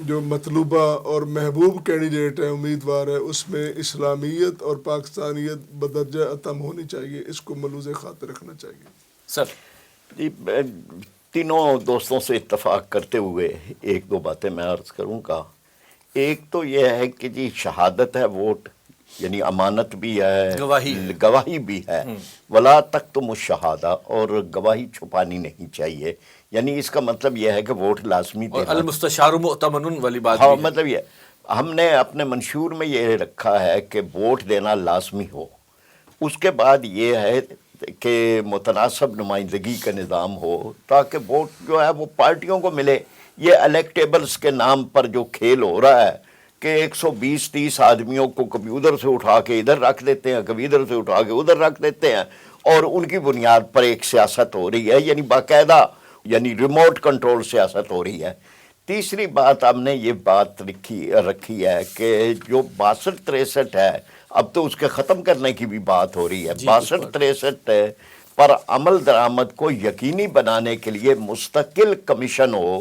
D: جو مطلوبہ اور محبوب کینڈیڈیٹ ہے، امیدوار ہے، اس میں اسلامیت اور پاکستانیت بدرجہ اتم ہونی چاہیے، اس کو ملوز خاطر رکھنا چاہیے۔
A: سر
E: جی، میں تینوں دوستوں سے اتفاق کرتے ہوئے ایک دو باتیں میں عرض کروں گا۔ ایک تو یہ ہے کہ جی شہادت ہے، ووٹ یعنی امانت بھی ہے، گواہی بھی ہے، ولا تکتم الشہادہ، اور گواہی چھپانی نہیں چاہیے، یعنی اس کا مطلب یہ ہے کہ ووٹ لازمی
A: اور
E: دینا۔
A: المستشار مؤتمن والی بات
E: ہاں،
A: بھی ہے۔
E: مطلب یہ ہم نے اپنے منشور میں یہ رکھا ہے کہ ووٹ دینا لازمی ہو۔ اس کے بعد یہ ہے کہ متناسب نمائندگی کا نظام ہو تاکہ ووٹ جو ہے وہ پارٹیوں کو ملے۔ یہ الیکٹیبلز کے نام پر جو کھیل ہو رہا ہے کہ 120-130 آدمیوں کو کبھی ادھر سے اٹھا کے ادھر رکھ دیتے ہیں، کبھی ادھر سے اٹھا کے ادھر رکھ دیتے ہیں، اور ان کی بنیاد پر ایک سیاست ہو رہی ہے، یعنی باقاعدہ یعنی ریموٹ کنٹرول سیاست ہو رہی ہے۔ تیسری بات ہم نے یہ بات رکھی ہے کہ جو 62-63 ہے، اب تو اس کے ختم کرنے کی بھی بات ہو رہی ہے۔ 62-63 پر عمل درآمد کو یقینی بنانے کے لیے مستقل کمیشن ہو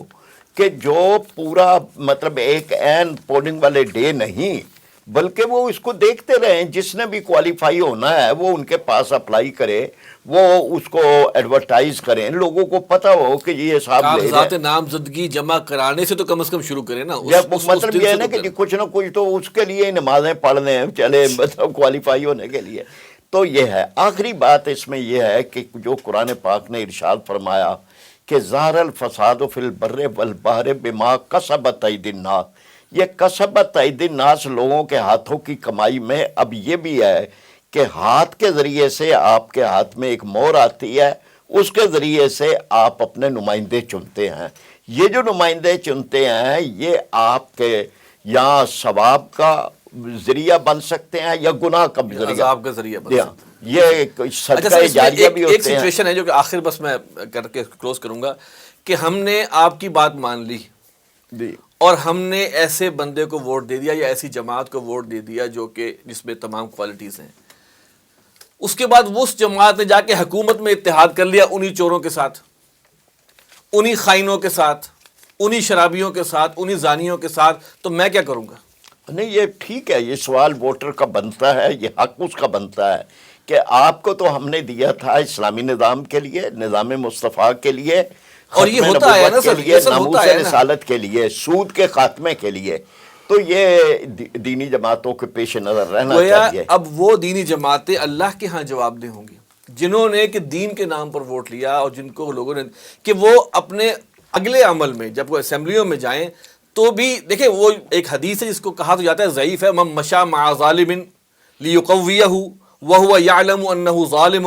E: کہ جو پورا مطلب ایک عین پولنگ والے ڈے نہیں بلکہ وہ اس کو دیکھتے رہیں، جس نے بھی کوالیفائی ہونا ہے وہ ان کے پاس اپلائی کرے، وہ اس کو ایڈورٹائز کریں، لوگوں کو پتہ ہو کہ یہ صاحب
A: کاغذات نامزدگی جمع کرانے سے تو کم از کم شروع کریں نا۔
E: مطلب یہ ہے نا کہ کچھ نہ کچھ تو اس کے لیے نمازیں پڑھنے ہیں، چلے مطلب کوالیفائی ہونے کے لیے۔ تو یہ ہے آخری بات اس میں یہ ہے کہ جو قرآن پاک نے ارشاد فرمایا کہ ظہر الفساد فی البر والبحر بما کسبت ایدی الناس، یہ کسبت ایدی الناس لوگوں کے ہاتھوں کی کمائی میں اب یہ بھی ہے کہ ہاتھ کے ذریعے سے آپ کے ہاتھ میں ایک مہر آتی ہے، اس کے ذریعے سے آپ اپنے نمائندے چنتے ہیں۔ یہ جو نمائندے چنتے ہیں یہ آپ کے یا ثواب کا ذریعہ بن سکتے ہیں یا گناہ کا ذریعہ،
A: عذاب کا ذریعہ بن سکتے ہیں۔
E: یہ صدقہ جاریہ بھی ہوتے ہیں۔
A: ایک سچویشن ہے جو کہ آخر بس میں کر کے کلوز کروں گا کہ ہم نے آپ کی بات مان لی اور ہم نے ایسے بندے کو ووٹ دے دیا یا ایسی جماعت کو ووٹ دے دیا جو کہ جس میں تمام کوالٹیز ہیں، اس کے بعد اس جماعت نے جا کے حکومت میں اتحاد کر لیا انہی چوروں کے ساتھ، انہی خائنوں کے ساتھ، انہی شرابیوں کے ساتھ، انہی زانیوں کے ساتھ، تو میں کیا کروں گا؟
E: نہیں، یہ ٹھیک ہے، یہ سوال ووٹر کا بنتا ہے، یہ حق اس کا بنتا ہے کہ آپ کو تو ہم نے دیا تھا اسلامی نظام کے لیے، نظام مصطفیٰ کے لیے،
A: اور یہ ہوتا ہے نا سر، یہ سب ہوتا ہے نا،
E: رسالت کے لیے، سود کے خاتمے کے لیے، تو یہ دینی جماعتوں کے پیش نظر رہنا چاہیے۔
A: اب وہ دینی جماعتیں اللہ کے ہاں جواب دہ ہوں گی جنہوں نے کہ دین کے نام پر ووٹ لیا، اور جن کو لوگوں نے کہ وہ اپنے اگلے عمل میں جب وہ اسمبلیوں میں جائیں تو بھی دیکھیں، وہ ایک حدیث ہے جس کو کہا تو جاتا ہے ضعیف ہے، من مشى مع ظالم لیقویہ وہو یعلم انہ ظالم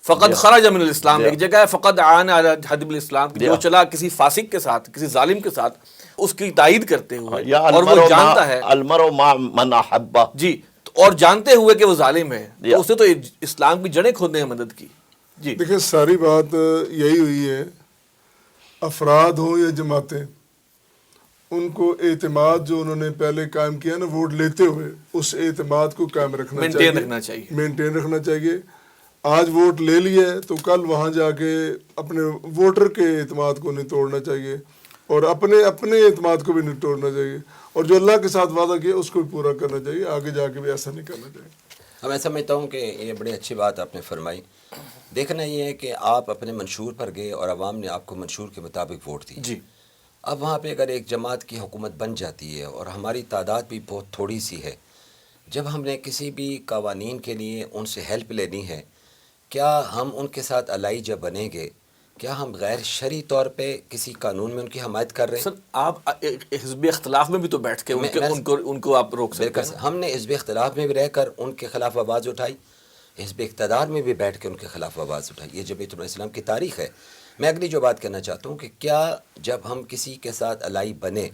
A: فقد خرج من الاسلام، ایک جگہ ہے فقد عان علی حدب الاسلام، جو چلا کسی فاسق کے ساتھ، کسی ظالم کے ساتھ اس کی تائید کرتے ہوئے،
E: یا
A: اور وہ جانتا ہے
E: المرء مع من احب،
A: جی، اور جانتے ہوئے کہ وہ ظالم ہے، تو اسے تو اسلام کی جڑیں کھودنے ہیں مدد کی. جی
D: دیکھیں ساری بات یہی ہوئی ہے، افراد ہوں یا جماعتیں، ان کو اعتماد جو انہوں نے پہلے قائم کیا نا ووٹ لیتے ہوئے، اس اعتماد کو قائم رکھنا چاہیے، مینٹین رکھنا چاہیے. آج ووٹ لے لیے تو کل وہاں جا کے اپنے ووٹر کے اعتماد کو نہیں توڑنا چاہیے، اور اپنے اعتماد کو بھی نہیں توڑنا چاہیے، اور جو اللہ کے ساتھ وعدہ کیا اس کو بھی پورا کرنا چاہیے. آگے جا کے بھی ایسا نہیں کرنا چاہیے.
C: میں سمجھتا ہوں کہ یہ بڑی اچھی بات آپ نے فرمائی. دیکھنا یہ ہے کہ آپ اپنے منشور پر گئے اور عوام نے آپ کو منشور کے مطابق ووٹ دی.
A: جی
C: اب وہاں پہ اگر ایک جماعت کی حکومت بن جاتی ہے اور ہماری تعداد بھی بہت تھوڑی سی ہے، جب ہم نے کسی بھی قوانین کے لیے ان سے ہیلپ لینی ہے، کیا ہم ان کے ساتھ الائی جب بنیں گے، کیا ہم غیر شرعی طور پہ کسی قانون میں ان کی حمایت کر رہے ہیں؟
A: سر آپ حزب اختلاف میں بھی تو بیٹھ کے ان کو آپ روک سکتے ہیں.
C: ہم نے حزب اختلاف میں بھی رہ کر ان کے خلاف آواز اٹھائی، حزب اقتدار میں بھی بیٹھ کے ان کے خلاف آواز اٹھائی. یہ جمعیت علماء اسلام کی تاریخ ہے. میں اگلی جو بات کہنا چاہتا ہوں کہ کیا جب ہم کسی کے ساتھ الائی بنے،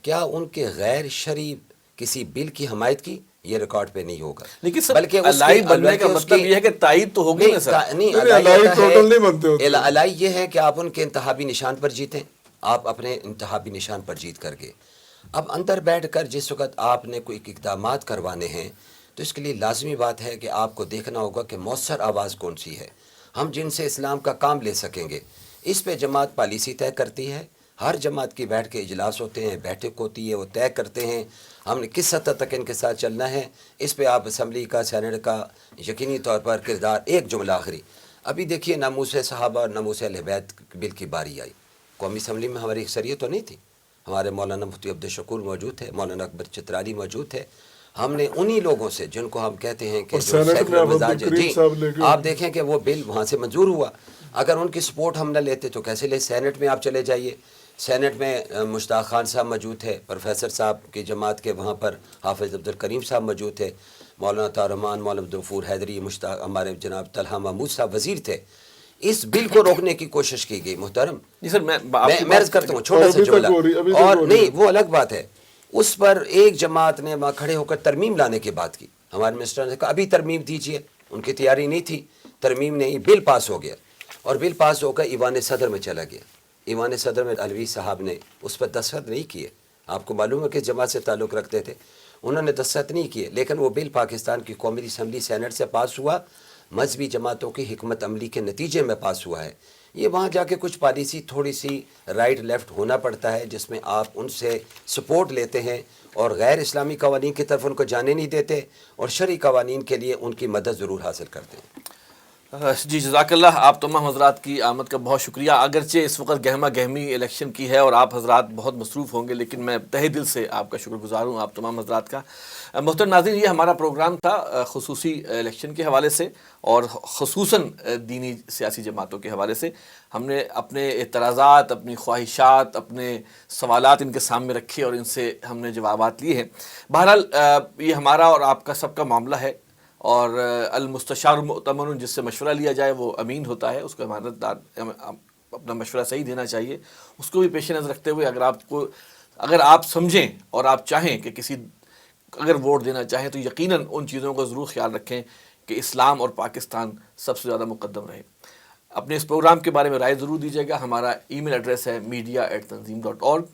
C: کیا ان کے غیر شرعی کسی بل کی حمایت کی؟ یہ ریکارڈ پہ نہیں ہوگا.
A: لیکن سر الائی بننے کا مطلب یہ ہے کہ تائید تو ہوگی نا سر.
C: نہیں، الائی یہ ہے کہ آپ ان کے انتخابی نشان پر جیتیں، آپ اپنے انتخابی نشان پر جیت کر گئے. اب اندر بیٹھ کر جس وقت آپ نے کوئی اقدامات کروانے ہیں تو اس کے لیے لازمی بات ہے کہ آپ کو دیکھنا ہوگا کہ مؤثر آواز کون سی ہے، ہم جن سے اسلام کا کام لے سکیں گے. اس پہ جماعت پالیسی طے کرتی ہے، ہر جماعت کی بیٹھ کے اجلاس ہوتے ہیں، بیٹھک ہوتی ہے، وہ طے کرتے ہیں ہم نے کس سطح تک ان کے ساتھ چلنا ہے. اس پہ آپ اسمبلی کا، سینٹ کا یقینی طور پر کردار. ایک جملہ آخری، ابھی دیکھیے ناموس صحابہ اور ناموس اہل بیت بل کی باری آئی. قومی اسمبلی میں ہماری اکثریت تو نہیں تھی، ہمارے مولانا مفتی عبدالشکور موجود تھے، مولانا اکبر چترالی موجود تھے. ہم نے انہی لوگوں سے جن کو ہم کہتے ہیں کہ جو سیکولر مزاج، جی آپ دیکھیں کہ وہ بل وہاں سے منظور ہوا. اگر ان کی سپورٹ ہم نہ لیتے تو کیسے لے؟ سینٹ میں آپ چلے جائیے، سینٹ میں مشتاق خان صاحب موجود تھے، پروفیسر صاحب کی جماعت کے، وہاں پر حافظ عبدالکریم صاحب موجود تھے، مولانا طارمان، مولانا عبدالغفور حیدری، مشتاق، ہمارے جناب طلحہ محمود صاحب وزیر تھے. اس بل کو روکنے کی کوشش کی گئی. محترم
A: جی سر میں
C: عرض کرتا ہوں چھوٹا سا جملہ، اور نہیں وہ الگ بات ہے، اس پر ایک جماعت نے وہاں کھڑے ہو کر ترمیم لانے کی بات کی. ہمارے منسٹر نے کہا ابھی ترمیم دیجیے، ان کی تیاری نہیں تھی، ترمیم نہیں، بل پاس ہو گیا، اور بل پاس ہو کر ایوان صدر میں چلا گیا. ایوان صدر میں علوی صاحب نے اس پر دستخط نہیں کیے. آپ کو معلوم ہے کہ جماعت سے تعلق رکھتے تھے، انہوں نے دستخط نہیں کیے، لیکن وہ بل پاکستان کی قومی اسمبلی سینٹ سے پاس ہوا، مذہبی جماعتوں کی حکمت عملی کے نتیجے میں پاس ہوا ہے. یہ وہاں جا کے کچھ پالیسی تھوڑی سی رائٹ لیفٹ ہونا پڑتا ہے، جس میں آپ ان سے سپورٹ لیتے ہیں اور غیر اسلامی قوانین کی طرف ان کو جانے نہیں دیتے، اور شرعی قوانین کے لیے ان کی مدد ضرور حاصل کرتے ہیں.
A: جی جزاک اللہ. آپ تمام حضرات کی آمد کا بہت شکریہ. اگرچہ اس وقت گہما گہمی الیکشن کی ہے اور آپ حضرات بہت مصروف ہوں گے، لیکن میں تہہ دل سے آپ کا شکر گزار ہوں آپ تمام حضرات کا. محترم ناظرین، یہ ہمارا پروگرام تھا خصوصی الیکشن کے حوالے سے اور خصوصاً دینی سیاسی جماعتوں کے حوالے سے. ہم نے اپنے اعتراضات، اپنی خواہشات، اپنے سوالات ان کے سامنے رکھے اور ان سے ہم نے جوابات لیے ہیں. بہرحال یہ ہمارا اور آپ کا سب کا معاملہ ہے، اور المستشار المؤتمن، جس سے مشورہ لیا جائے وہ امین ہوتا ہے، اس کو امانت دار اپنا مشورہ صحیح دینا چاہیے. اس کو بھی پیش نظر رکھتے ہوئے اگر آپ سمجھیں اور آپ چاہیں کہ اگر ووٹ دینا چاہیں تو یقیناً ان چیزوں کو ضرور خیال رکھیں کہ اسلام اور پاکستان سب سے زیادہ مقدم رہے. اپنے اس پروگرام کے بارے میں رائے ضرور دیجیے گا. ہمارا ای میل ایڈریس ہے media@tanzeem.org.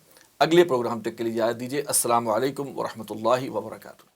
A: اگلے پروگرام تک کے لیے اجازت دیجیے. السلام علیکم ورحمۃ اللہ وبرکاتہ.